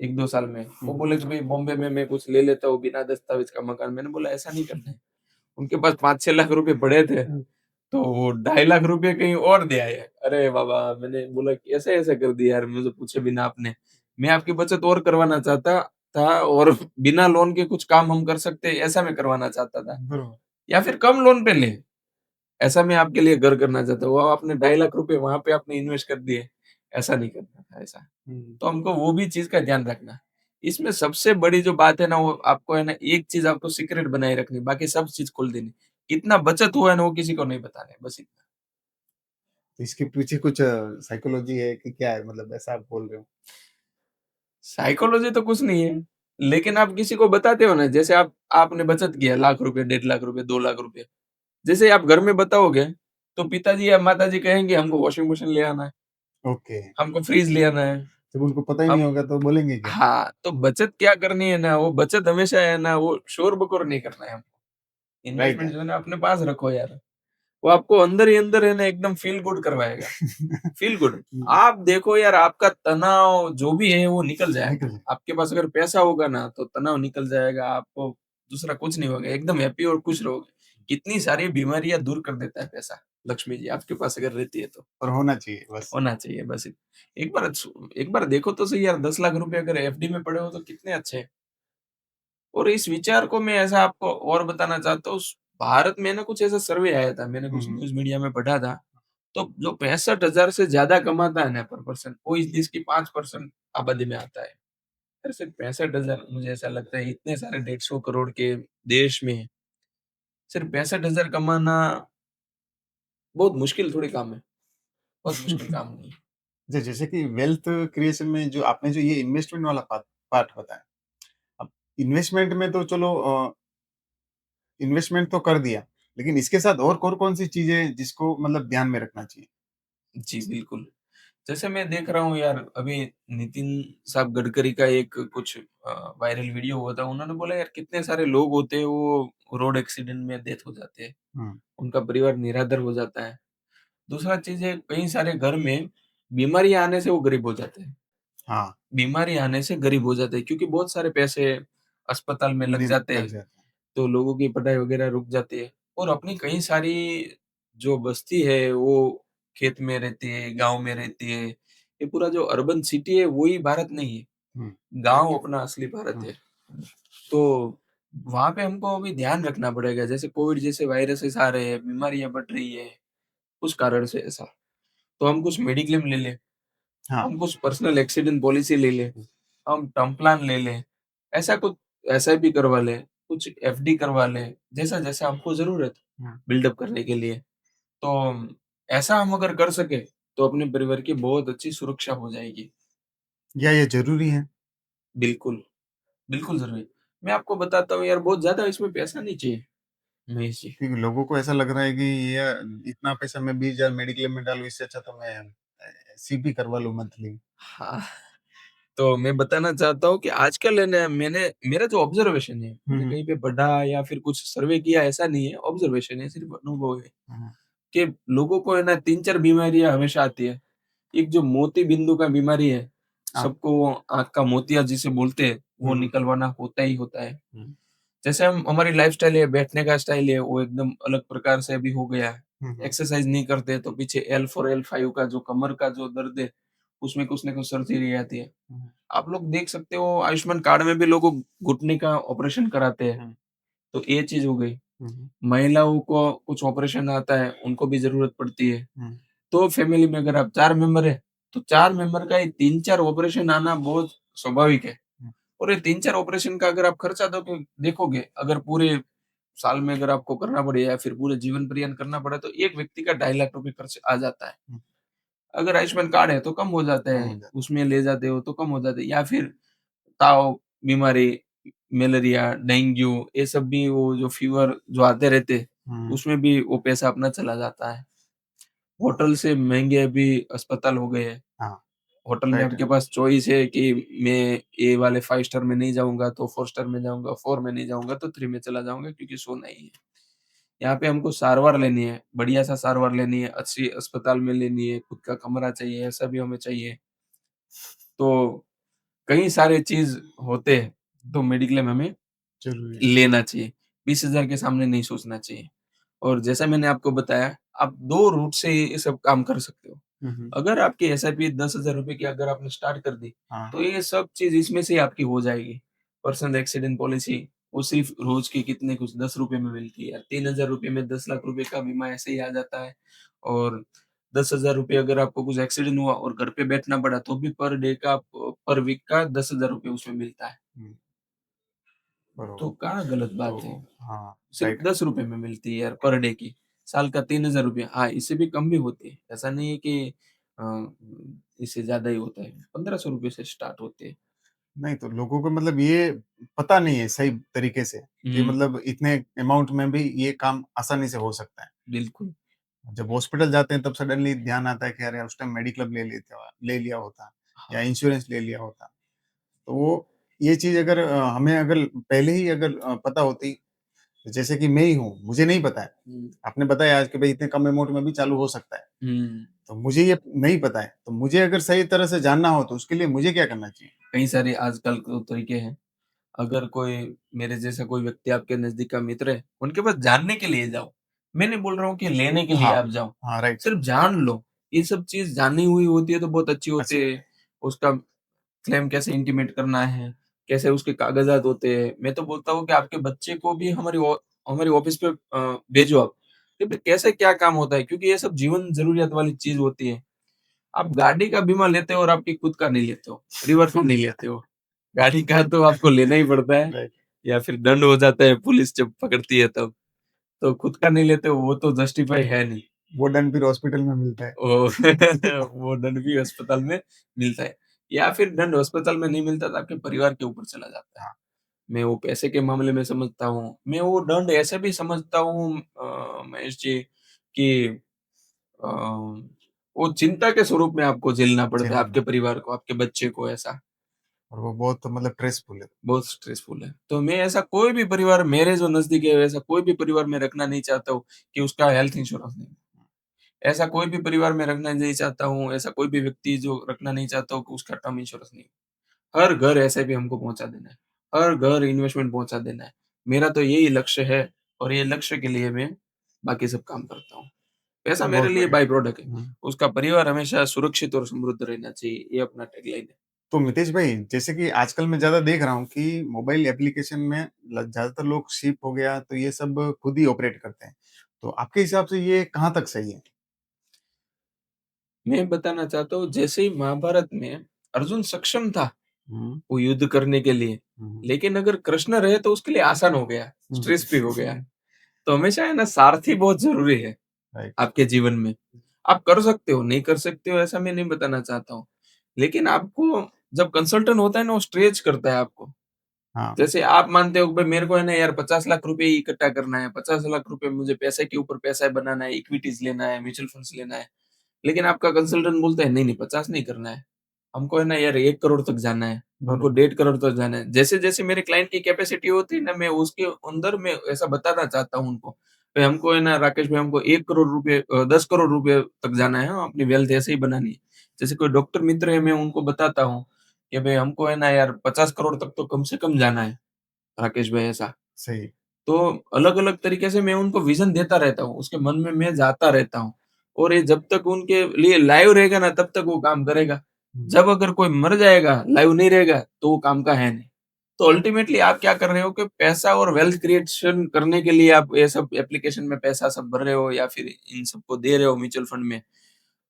1-2 साल में। हुँ, वो हुँ। बोले कि भई बॉम्बे में मैं कुछ ले लेता हूँ बिना दस्तावेज़ का मकान। मैंने बोला ऐसा नहीं करना है। उनके पास 5-6 लाख रुपए पड़े थे, तो वो ढाई लाख रुपए कहीं और दे आए। अरे बाबा! मैंने बोला कैसे ऐसा कर दिया यार मुझे पूछे बिना आपने। मैं आपकी बचत और करवाना चाहता था और बिना लोन के कुछ काम हम कर सकते हैं, ऐसा मैं करवाना चाहता था। बरोबर. या फिर कम लोन पे लें, ऐसा मैं आपके लिए घर करना चाहता हूँ। वो आपने ढाई लाख रुपए वहाँ पे आपने इन्वेस्ट कर दिए, ऐसा नहीं करना था ऐसा। हुँ. तो हमको वो भी चीज़ का ध्यान रखना है। इसमें सबसे बड़ी जो बात है ना वो आपको है ना एक चीज़ आपको सीक्रेट बनाए रखनी, बाकी सब चीज़ खोल देनी। कितना बचत हुआ है ना वो किसी को नहीं बताना है, बस इतना। तो इसके पीछे कुछ साइकोलॉजी है कि क्या है? मतलब ऐसा आप बोल रहे हो? साइकोलॉजी तो कुछ नहीं है, लेकिन आप किसी को बताते हो ना जैसे आपने बचत किया लाख रुपए, 1.5 लाख रुपए, 2 लाख रुपए। जैसे आप घर में बताओगे, तो पिताजी या माताजी कहेंगे हमको वॉशिंग मशीन ले आना है, ओके. हमको फ्रिज ले आना है। जब उनको पता ही नहीं हम होगा तो बोलेंगे क्या? हाँ, तो बचत क्या करनी है ना, वो बचत हमेशा है ना वो शोर-बकोर नहीं करना है हमको। राइट इन्वेस्टमेंट है. जो है ना अपने पास रखो यार। वो आपको अंदर ही अंदर है ना एकदम फ़ील गुड करवाएगा। Feel good. हुँ, आप देखो यार आपका तनाव जो भी है वो निकल जाएगा। निकल जाए. आपके पास अगर पैसा होगा ना तो तनाव निकल जाएगा, आपको दूसरा कुछ नहीं होगा, एकदम हैप्पी और खुश रहोगे। कितनी सारी बीमारियाँ दूर कर देता है पैसा, लक्ष्मी जी आपके पास अगर रहती है तो। और होना चाहिए बस. होना चाहिए बस एक बार देखो तो सही यार 10 लाख रुपए अगर एफडी में पड़े हो तो कितने अच्छे हैं। और इस विचार को मैं ऐसा आपको और बताना चाहता हूँ, भारत में ना कुछ ऐसा सर्वे आया था, मैंने हुँ, कुछ हुँ. न्यूज़ मीडिया में पढ़ा था, तो जो 65,000 से ज़्यादा कमाता है ना पर पर्सन, वो इस देश की 5% आबादी में आता है। यार सिर्फ 65,000 मुझे ऐसा लगता है इतने सारे 150 करोड़ के देश में, सिर्फ 65,000 कमाना बहुत मुश्किल थोड़ी काम है, बहुत मुश्किल काम नहीं है। जैसे कि वेल्थ क्रिएशन में जो आपने जो ये इन्वेस्टमेंट वाला पार्ट पार्ट बताया। अब इन्वेस्टमेंट में तो चलो इन्वेस्टमेंट तो कर दिया, लेकिन इसके साथ और कौन-सी चीज़ें जिसको मतलब ध्यान में रखना चाहिए? जी, बिल्कुल। जैसे मैं देख रहा हूँ यार अभी नितिन साहब गडकरी का एक कुछ वायरल वीडियो हुआ था। उन्होंने बोला यार कितने सारे लोग होते हैं वो रोड एक्सीडेंट में डेथ हो जाते हैं। हुँ, उनका परिवार निराधार हो जाता है। दूसरा चीज़ है कई सारे घर में बीमारियाँ आने से वो गरीब हो जाते हैं। हाँ, बीमारी आने से गरीब हो जाते हैं क्योंकि बहुत सारे पैसे अस्पताल में लग दिन जाते लग हैं। जाता है। तो लोगों की पढ़ाई वगैरह रुक जाती है और अपनी कई सारी जो बस्ती है वो खेत में रहती है, गाँव में रहती है। ये पूरा जो अर्बन सिटी है वही भारत नहीं है, हुँ, गाँव अपना असली भारत हुँ, है। तो वहाँ पे हमको अभी ध्यान रखना पड़ेगा जैसे कोविड जैसे वायरसेस आ रहे हैं, बीमारियाँ बढ़ रही है, उस कारण से ऐसा। तो हम कुछ मेडिक्लेम ले लें, हाँ, हम कुछ पर्सनल एक्सीडेंट पॉलिसी ले लें, हुँ, हम टर्म प्लान ले लें, ऐसा कुछ एसआईपी करवा लें, कुछ एफडी करवा लें, जैसा-जैसा हमको ज़रूरत हुँ। बिल्डअप करने के लिए। तो ऐसा हम अगर कर सकें, तो अपने परिवार की बहुत अच्छी सुरक्षा हो जाएगी। क्या ये ज़रूरी है? बिल्कुल, बिल्कुल ज़रूरी। मैं आपको बताता हूँ यार बहुत ज़्यादा इसमें पैसा नहीं चाहिए, महेश जी। क्योंकि लोगों को ऐसा लग रहा है कि ये इतना पैसा मैं 20,000 मेडिक्लेम में डालूँ, इससे अच्छा तो मैं सीपी करवा लूँ मंथली। हाँ, तो मैं बताना चाहता हूँ कि आजकल है ना मैंने मेरा जो ऑब्ज़र्वेशन है, हुँ, मैंने हुँ, कहीं पे पढ़ा या फिर कुछ सर्वे किया ऐसा नहीं है, ऑब्ज़र्वेशन है, सिर्फ़ अनुभव है हुँ, कि लोगों को है ना 3-4 बीमारियाँ हमेशा आती है। एक जो मोती बिंदु का बीमारी है, हाँ, सबको वो आँख का मोतिया जिसे बोलते हैं, वो हुँ, हुँ, निकलवाना होता ही होता है। हुँ, जैसे हम हमारी लाइफ़स्टाइल है, बैठने का स्टाइल है, वो एकदम अलग प्रकार से अभी हो गया है। हुँ, हुँ, एक्सरसाइज़ नहीं करते तो पीछे L4, L5 का जो कमर का जो दर्द है, उसमें कुछ न कुछ सर्जरी आती है। हुँ, आप लोग देख सकते हो आयुष्मान कार्ड में भी लोगों घुटने का ऑपरेशन कराते हैं, हुँ, तो ये चीज़ हो गई। हुँ, हुँ, महिलाओं को कुछ ऑपरेशन आता है, उनको भी ज़रूरत पड़ती है। हुँ, तो फैमिली में अगर आप 4 मेंबर हैं, तो 4 मेंबर का ये 3-4 ऑपरेशन आना बहुत स्वाभाविक है। हुँ। और ये 3-4 ऑपरेशन का अगर आप खर्चा देखोगे, अगर पूरे साल में अगर आपको करना पड़े या फिर पूरे जीवन पर्यंत करना पड़े, तो एक व्यक्ति का 2.5 लाख रुपए खर्च आ जाता है। हुँ, अगर आयुष्मान कार्ड है, तो कम हो जाता कम है, हो जाता उसमें ले जाते हो तो कम हो जाता है या फिर ताव बीमारी, मलेरिया, डेंगू ये सब भी वो जो फीवर जो आते रहते हैं, है। हुँ, उसमें भी वो पैसा अपना चला जाता है। होटल से महँगे अभी अस्पताल हो गए हैं। हाँ, होटल में राइट है। आपके पास चॉइस है कि मैं ये वाले 5 स्टार में नहीं जाऊँगा, तो 4 स्टार में जाऊँगा, 4 में नहीं जाऊँगा, तो 3 में चला जाऊँगा क्योंकि सोना ही है। यहाँ पे हमको सारवार लेनी है, बढ़िया-सा सारवार लेनी है, अच्छी अस्पताल में लेनी है, खुद का कमरा चाहिए, ऐसा भी हमें चाहिए। तो कई सारे चीज़ होते हैं, तो मेडिक्लेम हमें ज़रूरी है। लेना चाहिए। 20,000 के सामने नहीं सोचना चाहिए। और जैसा मैंने आपको बताया, आप 2 रूट से ये सब काम कर सकते हो। हुँ, हुँ। अगर आपकी एसआईपी ₹10,000 की अगर आपने स्टार्ट कर दी, हाँ, तो ये सब चीज़ इसमें से ही आपकी हो जाएगी। पर्सनल एक्सीडेंट पॉलिसी, वो सिर्फ़ रोज़ के कितने कुछ ₹10 में मिलती है। ₹3,000 में ₹10,00,000 का बीमा ऐसे ही आ जाता है। और ₹10,000 अगर आपको कुछ एक्सीडेंट हुआ और घर पे बैठना पड़ा, तो भी पर डे का पर वीक का ₹10,000 उसमें मिलता है। हुँ, तो बरोबर। कहाँ गलत तो बात है? हाँ, सिर्फ़ राइट। ₹10 में मिलती है यार पर डे की। साल का ₹3,000। हाँ, इससे भी कम भी होती है। ऐसा नहीं है कि अ, इससे ज़्यादा ही होता है। ₹1,500 से स्टार्ट होते हैं। नहीं तो लोगों को मतलब ये पता नहीं है सही तरीके से कि हुँ, मतलब इतने अमाउंट में भी ये काम आसानी से हो सकता है। बिल्कुल। जब हॉस्पिटल जाते हैं तब सडनली ध्यान आता है कि अरे उस टाइम मेडिक्लेम ले लिया होता या हाँ। इंश्योरेंस ले लिया होता। तो वो ये चीज़ अगर हमें अगर पहले ही अगर पता होती, जैसे कि मैं ही हूँ, मुझे नहीं पता है। हुँ, आपने बताया आज कि भई इतने कम अमाउंट में भी चालू हो सकता है। हुँ। तो मुझे ये नहीं पता है, तो मुझे अगर सही तरह से जानना हो तो उसके लिए मुझे क्या करना चाहिए? कई सारे आजकल तो तरीके हैं। अगर कोई मेरे जैसा कोई व्यक्ति आपके नज़दीक का मित्र है, उनके पास जानने के लिए जाओ। मैं नहीं बोल रहा हूँ कि लेने के लिए हाँ, आप जाओ। हाँ, राइट। सिर्फ़ जान लो। ये सब चीज़ जानी हुई होती है तो बहुत अच्छी होती अच्छा, है। उसका क्लेम कैसे इंटीमेट करना है, कैसे उसके कागज़ात होते हैं। मैं तो बोलता हूँ कि आपके बच्चे को भी हमारी ऑफ़िस पे भेजो आप, कि भई कैसे क्या काम होता है क्योंकि ये सब जीवन ज़रूरियात वाली चीज़ होती है। आप गाड़ी का बीमा लेते हो और आपकी खुद का नहीं लेते हो, परिवार का नहीं लेते हो। गाड़ी का तो आपको लेना ही पड़ता है राइट। या फिर दंड हो जाता है पुलिस जब पकड़ती है तब। तो खुद का नहीं लेते हो वो तो जस्टिफाई है नहीं। वो दंड फिर हॉस्पिटल में मिलता है। ओ वो दंड भी अस्पताल में मिलता है या फिर दंड अस्पताल में नहीं मिलता तो आपके परिवार के ऊपर चला जाता है। हाँ, मैं वो पैसे के मामले में समझता हूँ। मैं वो दंड ऐसे भी समझता हूँ महेश जी कि अ, वो चिंता के स्वरूप में आपको झेलना पड़ता है, झेलना आपके पड़ता परिवार को, आपके बच्चे को ऐसा। है और वो बहुत मतलब स्ट्रेसफुल है। बहुत स्ट्रेसफुल है। तो मैं ऐसा कोई भी परिवार मेरे जो नज़दीक है वैसा कोई भी परिवार मैं रखना नहीं चाहता हूँ कि उसका हेल्थ इंश्योरेंस नहीं। ऐसा कोई भी परिवार मैं रखना नहीं चाहता हूँ, ऐसा कोई भी व्यक्ति जो रखना नहीं चाहता हूँ कि उसका टर्म इंश्योरेंस नहीं। हर घर ऐसे भी हमको पहुँचा देना है, हर घर इन्वेस्टमेंट पहुँचा देना है। मेरा तो यही लक्ष्य है और ये लक्ष्य के लिए मैं बाकी सब काम करता हूँ। पैसा मेरे बहुत लिए बढ़िया। बाय प्रोडक्ट है, हुँ। उसका परिवार हमेशा सुरक्षित और समृद्ध रहना चाहिए, ये अपना टैगलाइन है। तो मितेश भाई, जैसे कि आजकल मैं ज़्यादा देख रहा हूँ कि मोबाइल एप्लीकेशन में ज़्यादातर लोग शिप हो गया, तो ये सब खुद ही ऑपरेट करते हैं। तो आपके हिसाब से ये कहाँ तक सही है? मैं बताना चाहता हूँ जैसे ही महाभारत में अर्जुन सक्षम था हुँ, वो युद्ध करने के लिए, हुँ, हुँ। लेकिन अगर कृष्ण रहे तो उसके लिए आसान हो गया, हुँ, स्ट्रेस फ्री हो गया। तो हमेशा है ना सारथी बहुत ज़रूरी है राइट। आपके जीवन में। आप कर सकते हो, नहीं कर सकते हो ऐसा मैं नहीं बताना चाहता हूँ। लेकिन आपको जब कंसल्टेंट होता है ना वो स्ट्रेच करता है आपको। हाँ, जैसे आप मानते हो कि भाई मेरे को है ना यार 50 लाख रुपए ही इकट्ठा करना है, 50 लाख रुपए मुझे पैसे के ऊपर पैसा बनाना है, इक्विटीज़ लेना है, म्यूचुअल फंड्स लेना है। लेकिन आपका कंसल्टेंट बोलता है नहीं, नहीं 50 नहीं करना है। हमको है ना यार 1 करोड़ तक जाना है, हमको बरोबर। 1.5 करोड़ तक जाना है। जैसे-जैसे मेरे क्लाइंट की कैपेसिटी होती है ना मैं उसके अंदर मैं ऐसा बताना चाहता हूँ उनको। भाई हमको है ना राकेश भाई हमको 1 करोड़ रुपए 10 करोड़ रुपए तक जाना है, हाँ, अपनी वेल्थ ऐसे ही बनानी है। जैसे कोई डॉक्टर मित्र है मैं उनको बताता हूँ कि भाई हमको है ना यार 50 करोड़ तक तो कम से कम जाना है, राकेश भाई ऐसा। सही। तो अलग-अलग तरीके से मैं उनको विज़न देता रहता हूँ, उसके मन में मैं जाता रहता हूँ और ये जब तक उनके लिए लाइव रहेगा ना तब तक वो काम करेगा। हुँ, जब अगर कोई मर जाएगा, लाइव नहीं रहेगा, तो वो काम का है नहीं। तो अल्टीमेटली आप क्या कर रहे हो कि पैसा और वेल्थ क्रिएशन करने के लिए आप ये सब एप्लीकेशन में पैसा सब भर रहे हो या फिर इन सबको दे रहे हो म्यूचुअल फंड में।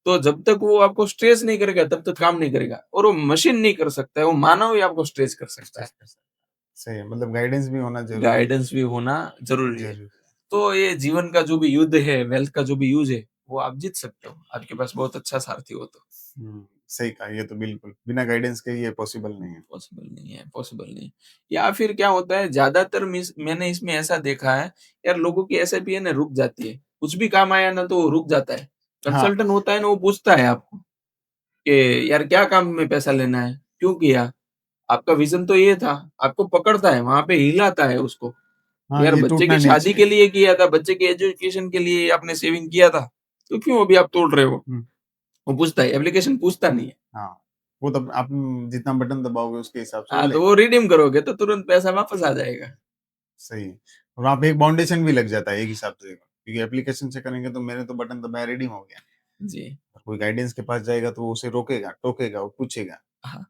तो जब तक वो आपको स्ट्रेस नहीं करेगा, तब तक काम नहीं करेगा और वो मशीन नहीं कर सकता है, वो मानव ही आपको स्ट्रेस कर सकता है। स्ट्रेस कर सकता है। सही है, मतलब गाइडेंस भी होना ज़रूरी गाइडेंस भी होना ज़रूरी है। ज़रूरी है। तो ये जीवन का जो भी युद्ध है, वेल्थ का जो भी यूज़ है, वो आप जीत सकते हो। आपके पास बहुत अच्छा सारथी हो तो। हुँ, सही कहा, ये तो बिल्कुल, बिना गाइडेंस के ये पॉसिबल नहीं है। पॉसिबल नहीं है। या फिर क्या होता है ज़्यादातर मैंने इसमें ऐसा देखा है, यार लोगों की एसआईपी है ना रुक जाती है। कुछ भी काम आया ना तो वो रुक जाता है। हाँ, कंसल्टेंट होता है ना वो पूछता है आपको कि यार क्या काम में पैसा लेना है? क्यों किया? आपका विज़न तो ये था। आपको पकड़ता है, वहाँ पे हिलाता है उसको। हाँ, यार ये बच्चे टूटना की नहीं शादी के चाहिए। लिए किया था, बच्चे के एजुकेशन के लिए आपने सेविंग किया था, तो क्यों अभी आप तोड़ रहे हो? हुँ, वो पूछता है, एप्लीकेशन पूछता नहीं है। हाँ, वो तो आप जितना बटन दबाओगे उसके हिसाब से वो हाँ, तो लेगा। वो रिडीम करोगे तो तुरंत पैसा वापस आ जाएगा। सही है। और वहाँ पे एक बाउंडेशन भी लग जाता है एक हिसाब से, क्योंकि एप्लीकेशन से करेंगे तो मैंने तो बटन दबाया, रिडीम हो गया। जी, और कोई गाइडेंस के पास जाएगा तो वो उसे रोकेगा, टोकेगा और पूछेगा। हाँ।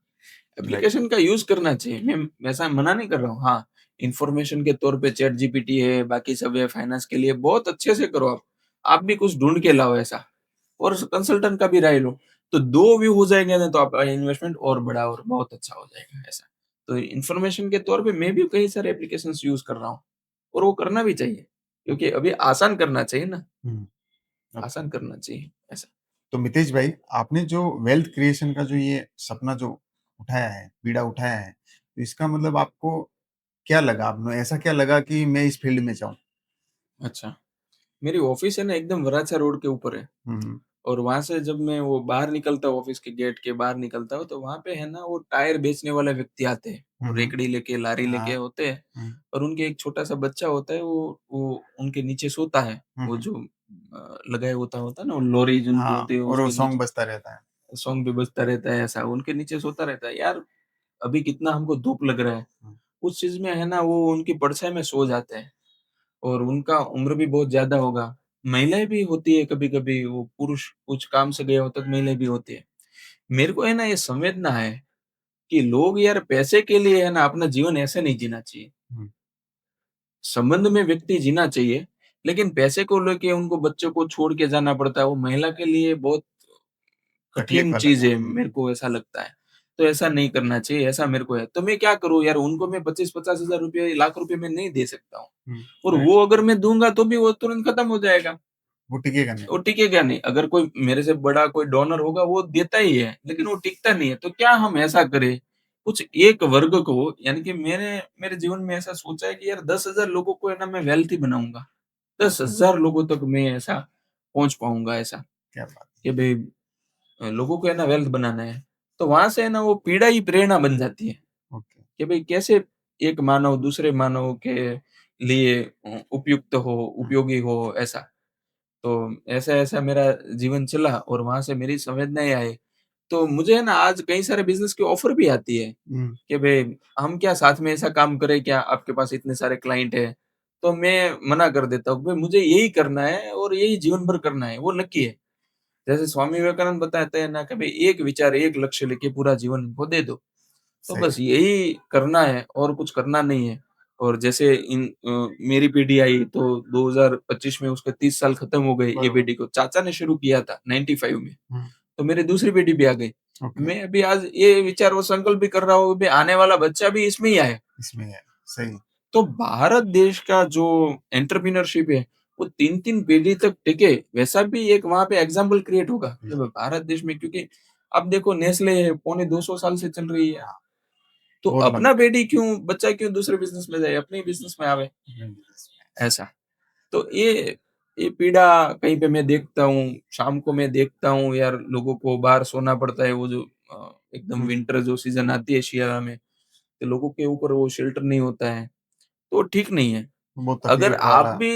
राइट। एप्लीकेशन का यूज़ करना चाहिए, मैं ऐसा मना नहीं कर रहा हूँ। हाँ, इन्फॉर्मेशन के तौर पे चैट जीपीटी है, बाकी सब है, फाइनेंस के लिए बहुत अच्छे से करो आप। आप भी कुछ ढूँढ के लाओ ऐसा और कंसल्टेंट का भी राय लो। तो 2 व्यू हो जाएँगे ना तो आपका इन्वेस्टमेंट और बड़ा और बहुत अच्छा हो जाएगा ऐसा। तो इन्फॉर्मेशन के तौर पे मैं भी कई सारे एप्लीकेशंस यूज़ कर रहा हूँ और वो करना भी चाहिए क्योंकि अभी आसान करना चाहिए ना, हुँ, ओके। आसान करना चाहिए ऐसा। तो मितेश भाई, आपने जो वेल्थ क्रिएशन का जो ये सपना जो उठाया है, बीड़ा उठाया है, तो इसका मतलब आपको क्या लगा? आपने ऐसा क्या लगा कि मैं इस फील्ड में जाऊँ? अच्छा, मेरी ऑफ़िस है ना एकदम वराछा रोड के ऊपर है। हुँ, हुँ। और वहाँ से जब मैं वो बाहर निकलता हूँ ऑफ़िस के गेट के बाहर निकलता हूँ, तो वहाँ पे है ना वो टायर बेचने वाले व्यक्ति आते हैं। हुँ, वो हुँ। रेकड़ी लेके, लारी लेके हाँ। होते हैं हुँ, और उनके एक छोटा-सा बच्चा होता है वो उनके नीचे सोता है। हुँ, वो हुँ। जो लगाया होता है ना वो लोरी जिनकी हाँ, होती है और वो उसके सॉन्ग नीचे बजता रहता है। सॉन्ग भी बजता रहता है ऐसा, उनके नीचे सोता रहता है। यार अभी कितना हमको धूप लग रहा है, हुँ, उस चीज़ में है ना वो उनकी परछाई में सो जाते हैं। और उनका उम्र भी बहुत ज़्यादा होगा। महिलाएँ भी होती है कभी-कभी, वो पुरुष कुछ काम से गए होते तो महिलाएँ भी होती है। मेरे को है ना ये संवेदना है कि लोग यार पैसे के लिए है ना अपना जीवन ऐसे नहीं जीना चाहिए। हुँ। संबंध में व्यक्ति जीना चाहिए, लेकिन पैसे को लेके उनको बच्चों को छोड़ के जाना पड़ता है, वो महिला के लिए बहुत तकलीफ कठिन वाला चीज़ है। है, हुँ, मेरे को ऐसा लगता है। तो ऐसा नहीं करना चाहिए, ऐसा मेरे को है। तो मैं क्या करूँ यार उनको मैं 25-50 हज़ार रुपए, लाख रुपए मैं नहीं दे सकता हूँ हुँ, और राइट। वो अगर मैं दूँगा तो भी वो तुरंत खत्म हो जाएगा। वो टिकेगा नहीं। वो टिकेगा नहीं। अगर कोई मेरे से बड़ा कोई डोनर होगा वो देता ही है, लेकिन वो टिकता नहीं है। तो क्या हम ऐसा करें, कुछ एक वर्ग को यानी कि मैंने मेरे जीवन में ऐसा सोचा है कि यार 10,000 लोगों को है ना मैं वेल्थी बनाऊँगा। 10,000 लोगों तक मैं ऐसा पहुँच पाऊँगा ऐसा, क्या बात कि भई लोगों को है ना वेल्थ बनाना है। तो वहाँ से है ना वो पीड़ा ही प्रेरणा बन जाती है, है! ओके। कि भई कैसे एक मानव दूसरे मानव के लिए उपयुक्त हो, हुँ, उपयोगी हो ऐसा। तो ऐसा-ऐसा मेरा जीवन चला और वहाँ से मेरी संवेदनाएँ आई। तो मुझे है ना आज कई सारे बिज़नेस की ऑफ़र भी आती है हुँ, कि भई हम क्या साथ में ऐसा काम करें क्या? आपके पास इतने सारे क्लाइंट हैं। तो मैं मना कर देता हूँ, भई मुझे यही करना है और यही जीवन भर करना है, वो नक्की है। जैसे स्वामी विवेकानंद बताते हैं ना कि भई एक विचार, एक लक्ष्य लेके पूरा जीवन इनको दे दो। तो सही बस है। यही करना है और कुछ करना नहीं है। और जैसे मेरी पीढ़ी आई तो 2025 में उसके 30 साल खत्म हो गए ये बरोबर। पीढ़ी को। चाचा ने शुरू किया था 95 में, हुँ, तो मेरी दूसरी पीढ़ी भी आ गई। ओके। मैं अभी आज ये विचार और संकल्प भी कर रहा हूँ कि आने वाला बच्चा भी इसमें ही आए। इसमें है। सही। तो भारत देश का जो एंटरप्रेन्योरशिप है, वो 3-3 पीढ़ी तक टिके, वैसा भी एक वहाँ पे एग्ज़ाम्पल क्रिएट होगा कि हुँ, भाई भारत देश में क्योंकि अब देखो नेस्ले है, पौने 200 साल से चल रही है। हाँ, तो बहुत अपना लंबा बेटी क्यों बच्चा क्यों दूसरे बिज़नेस में जाए, अपने ही बिज़नेस में आवे, बिज़नेस में। ऐसा। तो ये पीड़ा कहीं पे मैं देखता हूँ, शाम को मैं देखता हूँ यार लोगों को बाहर सोना पड़ता है, वो जो एकदम हुँ, विंटर जो सीज़न आती है शियाला में, तो लोगों के ऊपर वो शेल्टर नहीं होता है, तो ठीक नहीं है। बहुत अगर तकलीफ आप वाला। भी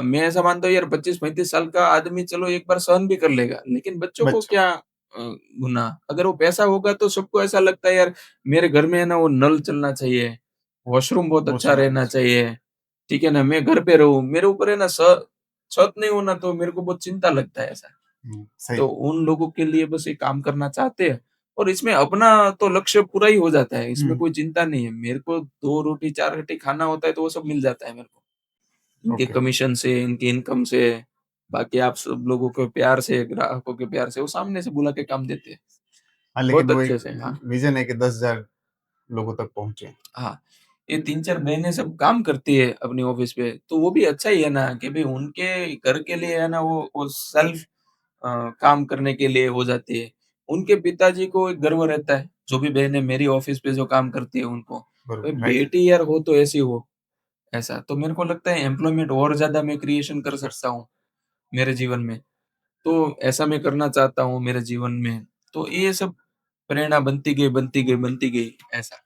मैं ऐसा मानता हूँ यार 25-35 साल का आदमी चलो एक बार सहन भी कर लेगा, लेकिन बच्चों को बच्चों क्या गुनाह? अगर वो पैसा होगा तो सबको ऐसा लगता है यार मेरे घर में है ना वो नल चलना चाहिए, वॉशरूम बहुत अच्छा वॉशरूम होना रहना चाहिए। चाहिए, ठीक है ना? मैं घर पे रहूँ, मेरे ऊपर है ना छत नहीं होना तो मेरे को बहुत चिंता लगता है ऐसा। हुँ, सही। तो उन लोगों के लिए बस ये काम करना चाहते हैं और इसमें अपना तो लक्ष्य पूरा ही हो जाता है, इसमें हुँ, कोई चिंता नहीं है। मेरे को 2 रोटी 4 रोटी खाना होता है तो वो सब मिल जाता है मेरे को। इनके ओके। कमीशन से, इनकी इनकम से, बाकी आप सब लोगों के प्यार से, ग्राहकों के प्यार से, वो सामने से बुला के काम देते हैं। हाँ, लेकिन बहुत वो एक अच्छे से, हाँ। विज़न है कि 10,000 लोगों तक पहुँचे। हाँ, ये 3-4 बहनें सब काम करती है अपनी ऑफ़िस पे, तो वो भी अच्छा ही है ना कि भई उनके घर के लिए है ना वो सेल्फ काम करने के लिए हो जाती है। उनके पिताजी को एक गर्व रहता है, जो भी बहनें मेरी ऑफ़िस पे जो काम करती है उनको, भई बरोबर, राइट। बेटी यार हो तो ऐसी हो, ऐसा। तो मेरे को लगता है एम्प्लॉयमेंट और ज़्यादा मैं क्रिएशन कर कर सकता सकते हूँ, मेरे जीवन में। तो ऐसा मैं करना चाहता हूँ मेरे जीवन में। तो ये सब प्रेरणा बनती गई, बनती गई, बनती गई, ऐसा।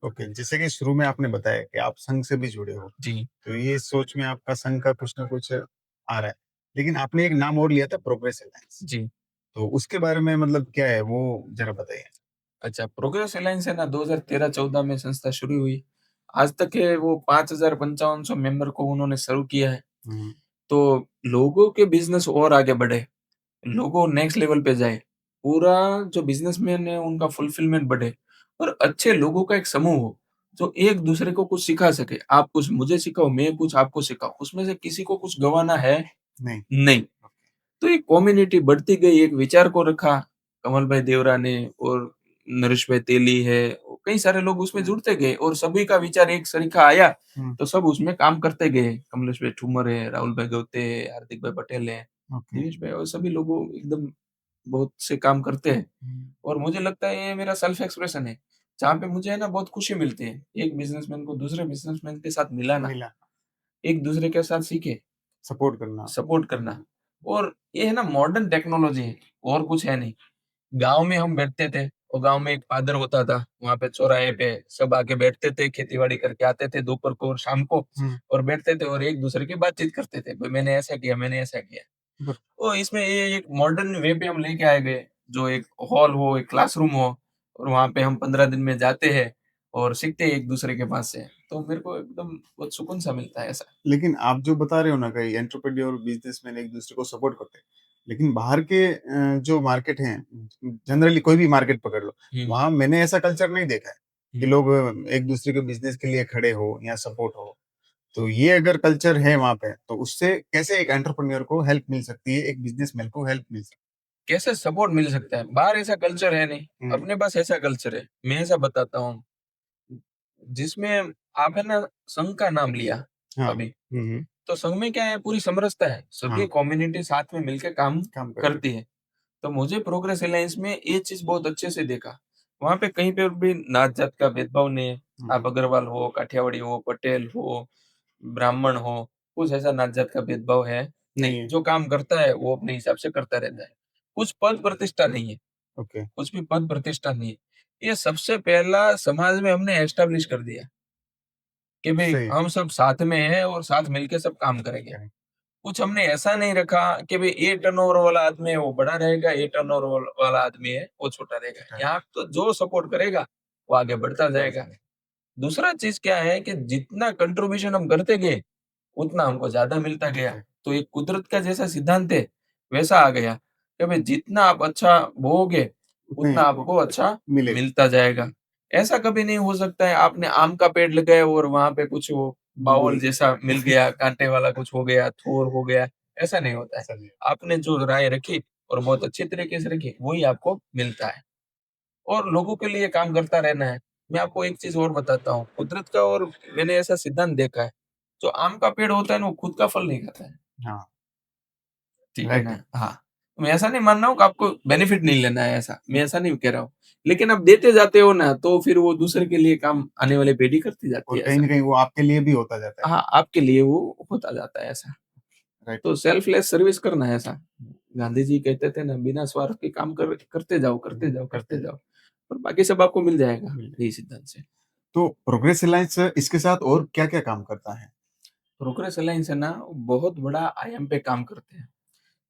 ओके, जैसे कि शुरू में आपने बताया कि आप संघ से भी जुड़े हो, जी, तो ये सोच में आपका संघ का कुछ न कुछ आ रहा है। लेकिन आपने एक नाम और लिया था प्रोग्रेस अलायंस, जी। तो उसके बारे में मतलब क्या है वो ज़रा बताइए? अच्छा, प्रोग्रेस अलायंस है ना 2013-14 में संस्था शुरू हुई। आज तक के वो 5,5500 मेंबर को उन्होंने सर्व किया है। हुँ, तो लोगों के बिज़नेस और आगे बढ़े, लोगों नेक्स्ट लेवल पे जाए, पूरा जो बिज़नेसमैन है उनका फुलफिलमेंट बढ़े और अच्छे लोगों का एक समूह हो, जो एक-दूसरे को कुछ सिखा सके। आप कुछ मुझे सिखाओ, मैं कुछ आपको सिखाऊँ, उसमें से किसी को कुछ गँवाना है नहीं। नहीं। तो एक कम्युनिटी बढ़ती गई, एक विचार को रखा कमल भाई देवरा ने और नरेश भाई तेली है, कई सारे लोग उसमें जुड़ते गए और सभी का विचार एक सरीखा आया, हुँ, तो सब उसमें काम करते गए। कमलेश भाई ठूमर है, राहुल भाई गवते है, हार्दिक भाई पटेल है, ओके। दिनेश भाई और सभी लोगों एकदम बहुत से काम करते हैं हुँ, और मुझे लगता है ये मेरा सेल्फ एक्सप्रेशन है, जहाँ पे मुझे है ना बहुत खुशी मिलती है। एक बिज़नेसमैन को दूसरे बिज़नेसमैन के साथ मिलाना, मिला, एक दूसरे के साथ सीखे, सपोर्ट करना। सपोर्ट करना और ये है ना मॉडर्न टेक्नोलॉजी है और कुछ है नहीं। गाँव में हम बैठते थे और गाँव में एक फादर होता था, वहाँ पे चौराहे पे सब आके बैठते थे, खेती-बाड़ी करके आते थे दोपहर को और शाम को हुँ, और बैठते थे और एक-दूसरे की बातचीत करते थे, भाई मैंने ऐसा किया, मैंने ऐसा किया। बर तो इसमें ये एक मॉडर्न वे पे हम लेके आए गए, जो एक हॉल हो, एक क्लासरूम हो और वहाँ पे हम 15 दिन में जाते हैं और सीखते हैं एक-दूसरे के पास से। तो मेरे को एकदम बहुत सुकून सा मिलता है ऐसा। लेकिन आप जो बता रहे हो ना कि एंटरप्रेन्योर बिज़नेसमैन एक-दूसरे को सपोर्ट करते हैं। लेकिन बाहर के जो मार्केट हैं, जनरली कोई भी मार्केट पकड़ लो, हुँ, वहाँ मैंने ऐसा कल्चर नहीं देखा है कि हुँ। लोग एक-दूसरे के बिज़नेस के लिए खड़े हो या सपोर्ट हो। तो ये अगर कल्चर है वहाँ पे, तो उससे कैसे एक एंटरप्रेन्योर को हेल्प मिल सकती है, एक बिज़नेसमैन को हेल्प मिल सकती कैसे सपोर्ट मिल सकता है? बाहर ऐसा कल्चर है नहीं, है? हुँ, अपने पास ऐसा कल्चर है। मैं ऐसा बताता हूँ, जिसमें आप है ना संघ का नाम लिया हाँ। अभी, हुँ, हुँ। तो संघ में क्या है पूरी समरसता है, हाँ, सभी कम्युनिटी साथ में मिलके काम काम कर रहे करती है। तो मुझे प्रोग्रेस अलायंस में ये चीज़ बहुत अच्छे से देखा। वहाँ पे कहीं पे भी नात-जात का भेदभाव नहीं है। हो। आप हुँ, अग्रवाल हो, काठियावाड़ी हो, पटेल हो, ब्राह्मण हो, कुछ ऐसा नात-जात का भेदभाव है नहीं। नहीं है। जो काम करता है वो अपने हिसाब से करता रहता है। कुछ पद प्रतिष्ठा नहीं है, ओके, कुछ भी पद प्रतिष्ठा नहीं है। ये सबसे पहला समाज में हमने एस्टेब्लिश कर दिया कि भई सही है। हम सब साथ में हैं और साथ मिलके सब काम करेंगे। करेक्ट, कुछ हमने ऐसा नहीं रखा कि भई ये टर्नओवर वाला आदमी है वो बड़ा रहेगा, ये टर्नओवर वाला आदमी है वो छोटा रहेगा। छोटा है। यहाँ तो जो सपोर्ट करेगा वो आगे बढ़ता जाएगा। दूसरा चीज़ क्या है कि जितना कंट्रीब्यूशन हम करते गए, उतना हमको ज़्यादा मिलता गया। मिलता है, तो एक कुदरत का जैसा सिद्धांत है, वैसा आ गया कि भई जितना आप अच्छा बोओगे, उतने उतना आपको अच्छा मिलेगा। मिलता जाएगा। ऐसा कभी नहीं हो सकता है आपने आम का पेड़ लगाया और वहाँ पे कुछ वो बावल बबूल जैसा मिल गया, काँटे वाला कुछ हो गया, थोर हो गया, ऐसा नहीं होता है। ऐसा नहीं है। आपने जो राय रखी और बहुत अच्छे तरीके से रखी, वही आपको मिलता है और लोगों के लिए काम करता रहना है। मैं आपको एक चीज़ और बताता हूँ, कुदरत का और मैंने ऐसा सिद्धांत देखा है, जो आम का पेड़ होता है ना, वो खुद का फल नहीं खाता है। हाँ, ठीक है राइट ना? है। हाँ, मैं ऐसा नहीं मान रहा हूँ कि आपको बेनिफिट नहीं लेना है ऐसा, मैं ऐसा नहीं कह रहा हूँ। लेकिन आप देते जाते हो ना, तो फिर वो दूसरे के लिए काम आने वाली पीढ़ी करती जाती और है कहीं ऐसा। न कहीं वो आपके लिए भी होता जाता है। हाँ, आपके लिए वो होता जाता है ऐसा। राइट, तो सेल्फलेस सर्विस करना है ऐसा। गांधी जी कहते थे ना, बिना स्वार्थ के काम करते जाओ, करते जाओ, करते करते जाओ, जाओ और बाकी सब आपको मिल जाएगा, मिल जाए। यही सिद्धांत से। तो प्रोग्रेस अलायंस इसके साथ और क्या-क्या काम करता है? प्रोग्रेस अलायंस है ना, बहुत बड़ा आयाम पे काम करते हैं।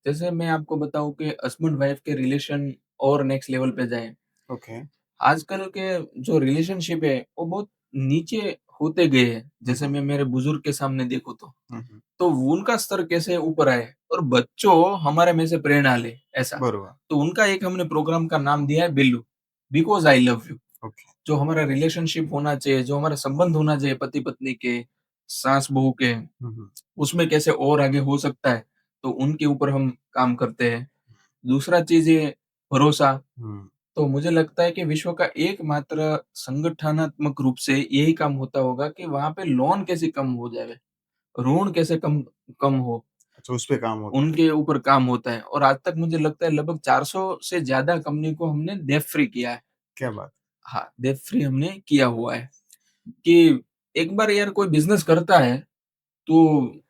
जैसे मैं आपको बताऊँ कि हस्बैंड वाइफ के रिलेशन और नेक्स्ट लेवल पे जाएँ। ओके। आजकल के जो रिलेशनशिप है, वो बहुत नीचे होते गए हैं। हुँ, जैसे हुँ। मैं मेरे बुजुर्ग के सामने देखूँ हुँ, हुँ। तो उनका स्तर कैसे ऊपर आए और बच्चों हमारे में से प्रेरणा ले, ऐसा। बरोबर, तो उनका एक हमने प्रोग्राम का नाम दिया है Billu, because I love you. Okay. जो हमारा रिलेशनशिप होना चाहिए, जो हमारा संबंध होना चाहिए पति-पत्नी के, सास-बहू के, हुँ, हुँ। उसमें कैसे और आगे हो सकता है, तो उनके ऊपर हम काम करते हैं। दूसरा चीज़ ये भरोसा, हुँ, तो मुझे लगता है कि विश्व का एकमात्र संगठनात्मक रूप से यही काम होता होगा कि वहाँ पे लोन कैसे कम हो जाए, ऋण कैसे कम कम हो, अच्छा उस पे काम होता है। उनके ऊपर काम होता है और आज तक मुझे लगता है लगभग 400 से ज़्यादा कंपनी को हमने डेब्ट फ्री किया है। क्या बात! हाँ, डेब्ट फ्री हमने किया हुआ है कि एक बार यार कोई बिज़नेस करता है तो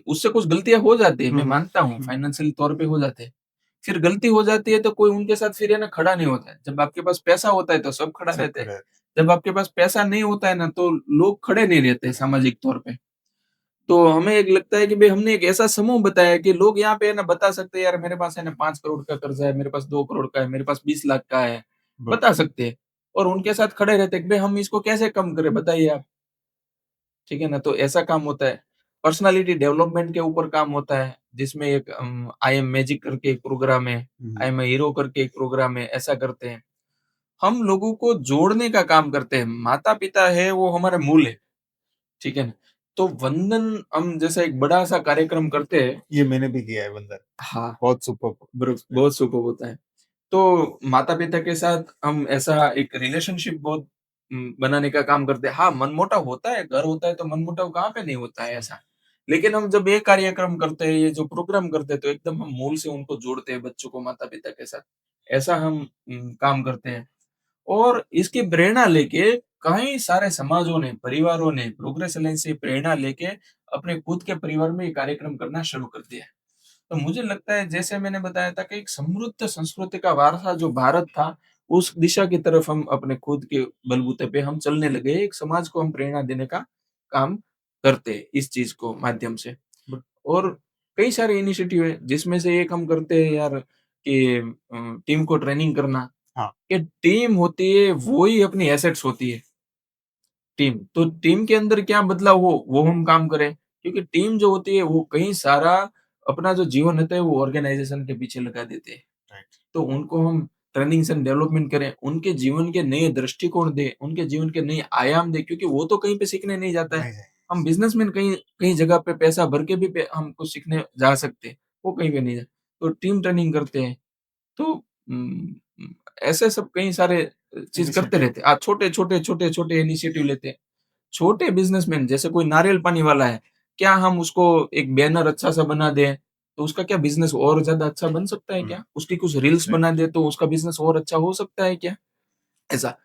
उससे कुछ गलतियाँ हो जाती है, हुँ, मैं हुँ। मानता हूँ हुँ, फाइनेंशियल तौर पे हो जाते हैं। फिर गलती हो जाती है तो कोई उनके साथ फिर है ना खड़ा नहीं होता है। जब आपके पास पैसा होता है तो सब खड़ा सब रहते हैं। खड़े हैं। जब आपके पास पैसा नहीं होता है ना तो लोग खड़े नहीं रहते खड़े हैं। सामाजिक तौर पे। तो हमें एक लगता है कि भई हमने एक ऐसा समूह बताया कि लोग यहाँ पे है ना बता सकते हैं यार मेरे पास है ना 5 करोड़ का कर्ज़ा है, मेरे पास 2 करोड़ का है, मेरे पास 20 लाख का है। गुड। बता सकते हैं और उनके साथ खड़े रहते हैं कि भाई हम इसको कैसे कम करें बताइए आप, ठीक है ना? तो ऐसा काम होता है। पर्सनैलिटी डेवलपमेंट के ऊपर काम होता है, जिसमें एक आई एम मैजिक करके एक प्रोग्राम है, हुँ, आई हुँ। एम अ हीरो करके एक प्रोग्राम है, ऐसा करते हैं। हम लोगों को जोड़ने का काम करते हैं, माता-पिता है वो हमारे मूल है, ठीक है ना? तो वंदन हम जैसा एक बड़ा-सा कार्यक्रम करते हैं। ये मैंने भी किया है वंदन, हाँ, बहुत सुपर्ब बहुत एक्सपीरियंस। सुपर्ब होता है। तो माता-पिता के साथ हम ऐसा एक रिलेशनशिप बहुत बनाने का काम करते हैं। हाँ, मनमुटाव होता है, घर होता है तो मनमुटाव कहाँ पे नहीं होता है ऐसा। लेकिन हम जब ये कार्यक्रम करते हैं, ये जो प्रोग्राम करते हैं, तो एकदम हम मूल से उनको जोड़ते हैं बच्चों को माता-पिता के साथ। ऐसा हम काम करते हैं और इसकी प्रेरणा लेके कई सारे समाजों ने, परिवारों ने प्रोग्रेस अलायंस से प्रेरणा लेके अपने खुद के परिवार में ये कार्यक्रम करना शुरू कर दिया है। तो मुझे लगता है जैसे मैंने बताया था कि एक समृद्ध संस्कृति का वारसा जो भारत था, उस दिशा की तरफ हम अपने खुद के बलबूते पे हम चलने लगे। एक समाज को हम प्रेरणा देने का काम करते हैं इस चीज़ को माध्यम से। बट और कई सारे इनिशिएटिव है जिसमें से एक हम करते हैं यार कि टीम को ट्रेनिंग करना, हाँ, कि टीम होती है वो ही अपनी एसेट्स होती है। टीम। तो टीम के अंदर क्या बदलाव हो, वो हम काम करें। क्योंकि टीम जो होती है, वो कहीं सारा अपना जो जीवन होता है, वो ऑर्गेनाइज़ेशन के पीछे लगा देते हैं। राइट। तो उनको हम ट्रेनिंग्स एंड डेवलपमेंट करें, उनके जीवन के नए दृष्टिकोण दें, उनके जीवन के नए आयाम दें, क्योंकि वो तो कहीं पे सीखने नहीं जाता है। नहीं, नहीं। हम बिज़नेसमैन कहीं कहीं जगह पे पैसा भर के भी पे हम कुछ सीखने जा सकते हैं, वो कहीं पे नहीं जा तो टीम ट्रेनिंग करते हैं। तो उम, ऐसे सब कई सारे चीज़ करते इनिशिएटिव। रहते हैं। छोटे-छोटे, छोटे-छोटे इनिशिएटिव लेते हैं। छोटे बिज़नेसमैन जैसे कोई नारियल पानी वाला है, क्या हम उसको एक बैनर अच्छा-सा बना दें, तो उसका क्या बिज़नेस और ज़्यादा अच्छा बन सकता है हुँ, क्या? उसकी कुछ रील्स राइट। बना दें तो उसका बिज़नेस और अच्छा हो सकता है क्या? ऐसा।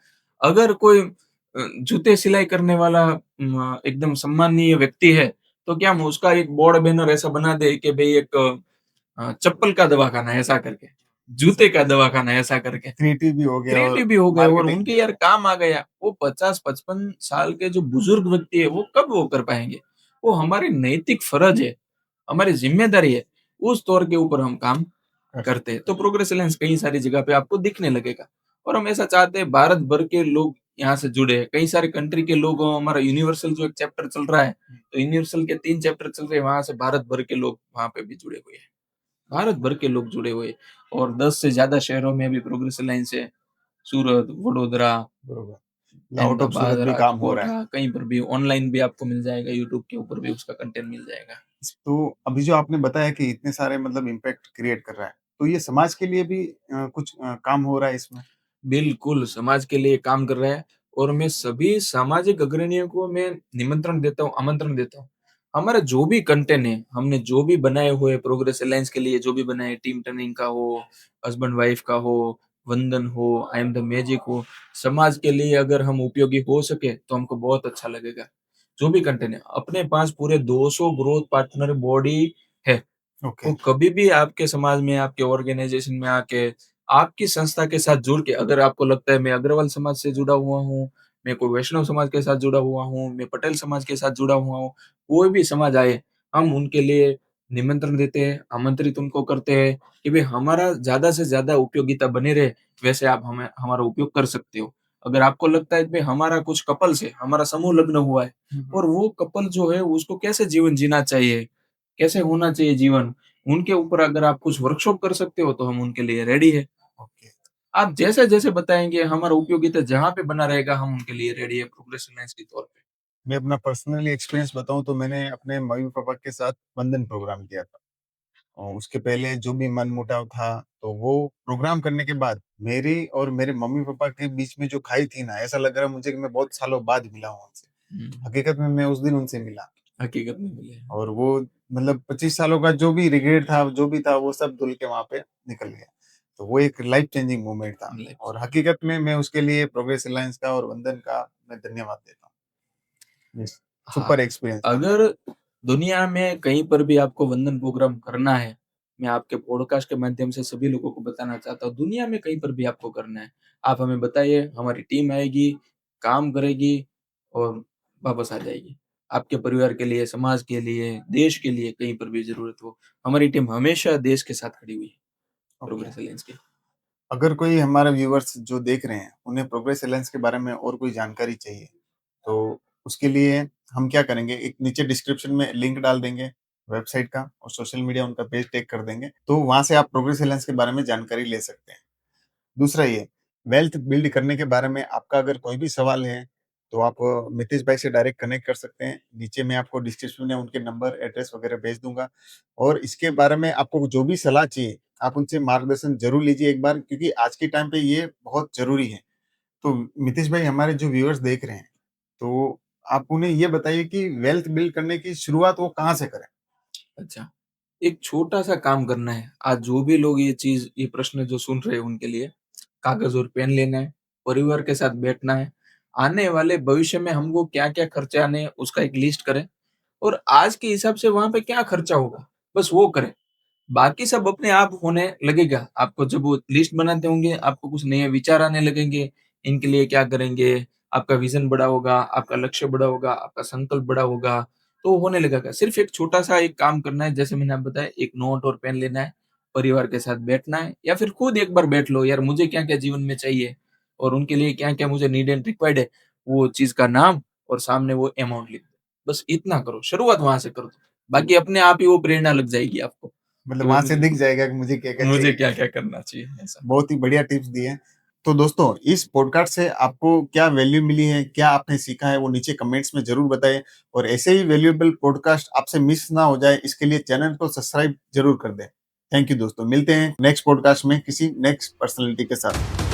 अगर कोई जूते सिलाई करने वाला एकदम सम्मानीय व्यक्ति है, तो क्या हम उसका एक बोर्ड बैनर ऐसा बना दें कि भई एक चप्पल का दवाखाना है ऐसा करके, जूते का दवाखाना है ऐसा करके। क्रिएटिव भी हो गया और क्रिएटिव भी हो गए और मार्केटिंग उनके भी यार हो काम आ गया। वो 50-55 साल के जो बुजुर्ग व्यक्ति है, वो कब वो कर पाएँगे? वो हमारी नैतिक फ़र्ज़ है, हमारी ज़िम्मेदारी है, उस तौर के ऊपर हम काम कर करते सकते हैं। तो प्रोग्रेस अलायंस कई सारी जगह पे आपको दिखने लगेगा और हम ऐसा चाहते हैं भारत भर के लोग यहाँ से जुड़े। कई सारे कंट्री के लोग हमारा यूनिवर्सल जो एक चैप्टर चल रहा है, हैं। तो यूनिवर्सल के 3 चैप्टर चल रहे हैं, वहाँ से भारत भर के लोग वहाँ पे भी जुड़े हुए हैं। भारत भर के लोग जुड़े हुए हैं और 10 से ज़्यादा शहरों में भी प्रोग्रेस अलायंस है। सूरत, वडोदरा, बरोबर। मतलब आउट ऑफ अहमदाबाद, सूरत भी काम हो राजकोट, रहा है। हाँ, कहीं पर भी ऑनलाइन भी आपको मिल जाएगा, यूट्यूब के ऊपर भी उसका कंटेंट मिल जाएगा। तो अभी जो आपने बताया कि इतने सारे मतलब इम्पैक्ट क्रिएट कर रहा है, तो ये समाज के लिए भी कुछ काम हो रहा है इसमें? बिल्कुल, समाज के लिए काम कर रहा है और मैं सभी सामाजिक अग्रणियों को मैं निमंत्रण देता हूँ, आमंत्रण देता हूँ। हमारा जो भी कंटेंट है, हमने जो भी बनाए हुए प्रोग्रेस अलायंस के लिए जो भी बनाए, टीम टर्निंग का हो, हस्बैंड वाइफ का हो, वंदन हो, आई एम द मैजिक हो, समाज के लिए अगर हम उपयोगी हो सके, तो हमको बहुत अच्छा लगेगा। जो भी कंटेंट है, अपने पास पूरे 200 ग्रोथ पार्टनर बॉडी है। ओके। वो कभी भी आपके समाज में, आपके ऑर्गेनाइज़ेशन में आके, आपकी संस्था के साथ जुड़ के अगर आपको लगता है मैं अग्रवाल समाज से जुड़ा हुआ हूँ, मैं कोई वैष्णव समाज के साथ जुड़ा हुआ हूँ, मैं पटेल समाज के साथ जुड़ा हुआ हूँ, कोई भी समाज आए, हम उनके लिए निमंत्रण देते हैं, आमंत्रित उनको करते हैं कि भई हमारा ज़्यादा से ज़्यादा उपयोगिता बनी रहे, वैसे आप हमें हमारा उपयोग कर सकते हो। अगर आपको लगता है कि भई हमारा कुछ कपल्स है, हमारा समूह लग्न हुआ है हुँ, हुँ। और वो कपल जो है उसको कैसे जीवन जीना चाहिए, कैसे होना चाहिए जीवन, उनके ऊपर अगर आप कुछ वर्कशॉप कर सकते हो, तो हम उनके लिए रेडी हैं। ओके। आप जैसे-जैसे बताएँगे, हमारा उपयोगिता जहाँ पे बना रहेगा, हम उनके लिए रेडी है प्रोग्रेस अलायंस के तौर पे। मैं अपना पर्सनली एक्सपीरियंस बताऊँ तो मैंने अपने मम्मी-पापा के साथ बंधन प्रोग्राम किया था। और उसके पहले जो भी मनमुटाव था, तो वो प्रोग्राम करने के बाद मेरी और मेरे मम्मी-पापा के बीच में जो खाई थी ना, ऐसा लग रहा है मुझे कि मैं बहुत सालों बाद मिला हूँ उनसे। हुँ, हकीकत में मैं उस दिन उनसे मिला हकीकत में मिले हैं। और वो मतलब 25 सालों का जो भी रिग्रेट था, जो भी था, वो सब धुल के वहाँ पे निकल गया। तो वो एक लाइफ चेंजिंग मोमेंट था लाइफ और हकीकत में मैं उसके लिए प्रोग्रेस अलायंस का और वंदन का मैं धन्यवाद देता हूँ। यस, हाँ, सुपर एक्सपीरियंस था मेरा। अगर दुनिया में कहीं पर भी आपको वंदन प्रोग्राम करना है, मैं आपके पॉडकास्ट के माध्यम से सभी लोगों को बताना चाहता हूँ, दुनिया में कहीं पर भी आपको करना है, आप हमें बताइए, हमारी टीम आएगी, काम करेगी और वापस आ जाएगी। आपके परिवार के लिए, समाज के लिए, देश के लिए कहीं पर भी ज़रूरत हो, हमारी टीम हमेशा देश के साथ खड़ी हुई है, ओके। प्रोग्रेस अलायंस की। अगर कोई हमारे व्यूअर्स जो देख रहे हैं, उन्हें प्रोग्रेस एलायंस के बारे में और कोई जानकारी चाहिए, तो उसके लिए हम क्या करेंगे, एक नीचे डिस्क्रिप्शन में लिंक डाल देंगे वेबसाइट का और सोशल मीडिया उनका पेज टैग कर देंगे, तो वहाँ से आप प्रोग्रेस एलायंस के बारे में जानकारी ले सकते हैं। दूसरा ये, वेल्थ बिल्ड करने के बारे में आपका अगर कोई भी सवाल है, तो आप मितेश भाई से डायरेक्ट कनेक्ट कर सकते हैं। नीचे मैं आपको डिस्क्रिप्शन में उनके नंबर, एड्रेस वगैरह भेज दूँगा और इसके बारे में आपको जो भी सलाह चाहिए, आप उनसे मार्गदर्शन ज़रूर लीजिए एक बार, क्योंकि आज के टाइम पे ये बहुत ज़रूरी है। तो मितेश भाई, हमारे जो व्यूअर्स देख रहे हैं, तो आप उन्हें ये बताइए कि वेल्थ बिल्ड करने की शुरुआत वो कहाँ से करें? अच्छा, एक छोटा-सा काम करना है। आज जो भी लोग ये प्रश्न जो सुन रहे हैं उनके लिए, कागज़ और पेन लेना है, परिवार के साथ बैठना है, आने वाले भविष्य में हमको क्या-क्या खर्चे आने हैं उसका एक लिस्ट करें और आज के हिसाब से वहाँ पे क्या खर्चा होगा, बस वो करें। बाकी सब अपने आप होने लगेगा। आपको जब वो लिस्ट बनाते होंगे, आपको कुछ नए विचार आने लगेंगे, इनके लिए क्या करेंगे, आपका विज़न बड़ा होगा, आपका लक्ष्य बड़ा होगा, आपका संकल्प बड़ा होगा, तो होने लगेगा। सिर्फ़ एक छोटा-सा एक काम करना है, जैसे मैंने आपको बताया, एक नोट और पेन लेना है, परिवार के साथ बैठना है या फिर खुद एक बार बैठ लो, यार मुझे क्या-क्या जीवन में चाहिए और उनके लिए क्या-क्या मुझे नीड एंड रिक्वायर्ड है, वो चीज़ का नाम और सामने वो अमाउंट लिख दो। बस इतना करो, शुरुआत वहाँ से कर दो। बाकी अपने आप ही वो प्रेरणा लग जाएगी आपको। मतलब कि भाई वहाँ से दिख जाएगा कि मुझे क्या-क्या मुझे चाहिए। क्या-क्या करना चाहिए ऐसा। बहुत ही बढ़िया टिप्स दिए हैं। तो दोस्तों, इस पॉडकास्ट से आपको क्या वैल्यू मिली है, क्या आपने सीखा है, वो नीचे कमेंट्स में ज़रूर बताएँ और ऐसे ही वैल्यूएबल पॉडकास्ट आपसे मिस ना हो जाए, इसके लिए चैनल को सब्सक्राइब ज़रूर कर दें। थैंक यू दोस्तों, मिलते हैं नेक्स्ट पॉडकास्ट में किसी नेक्स्ट पर्सनैलिटी के साथ।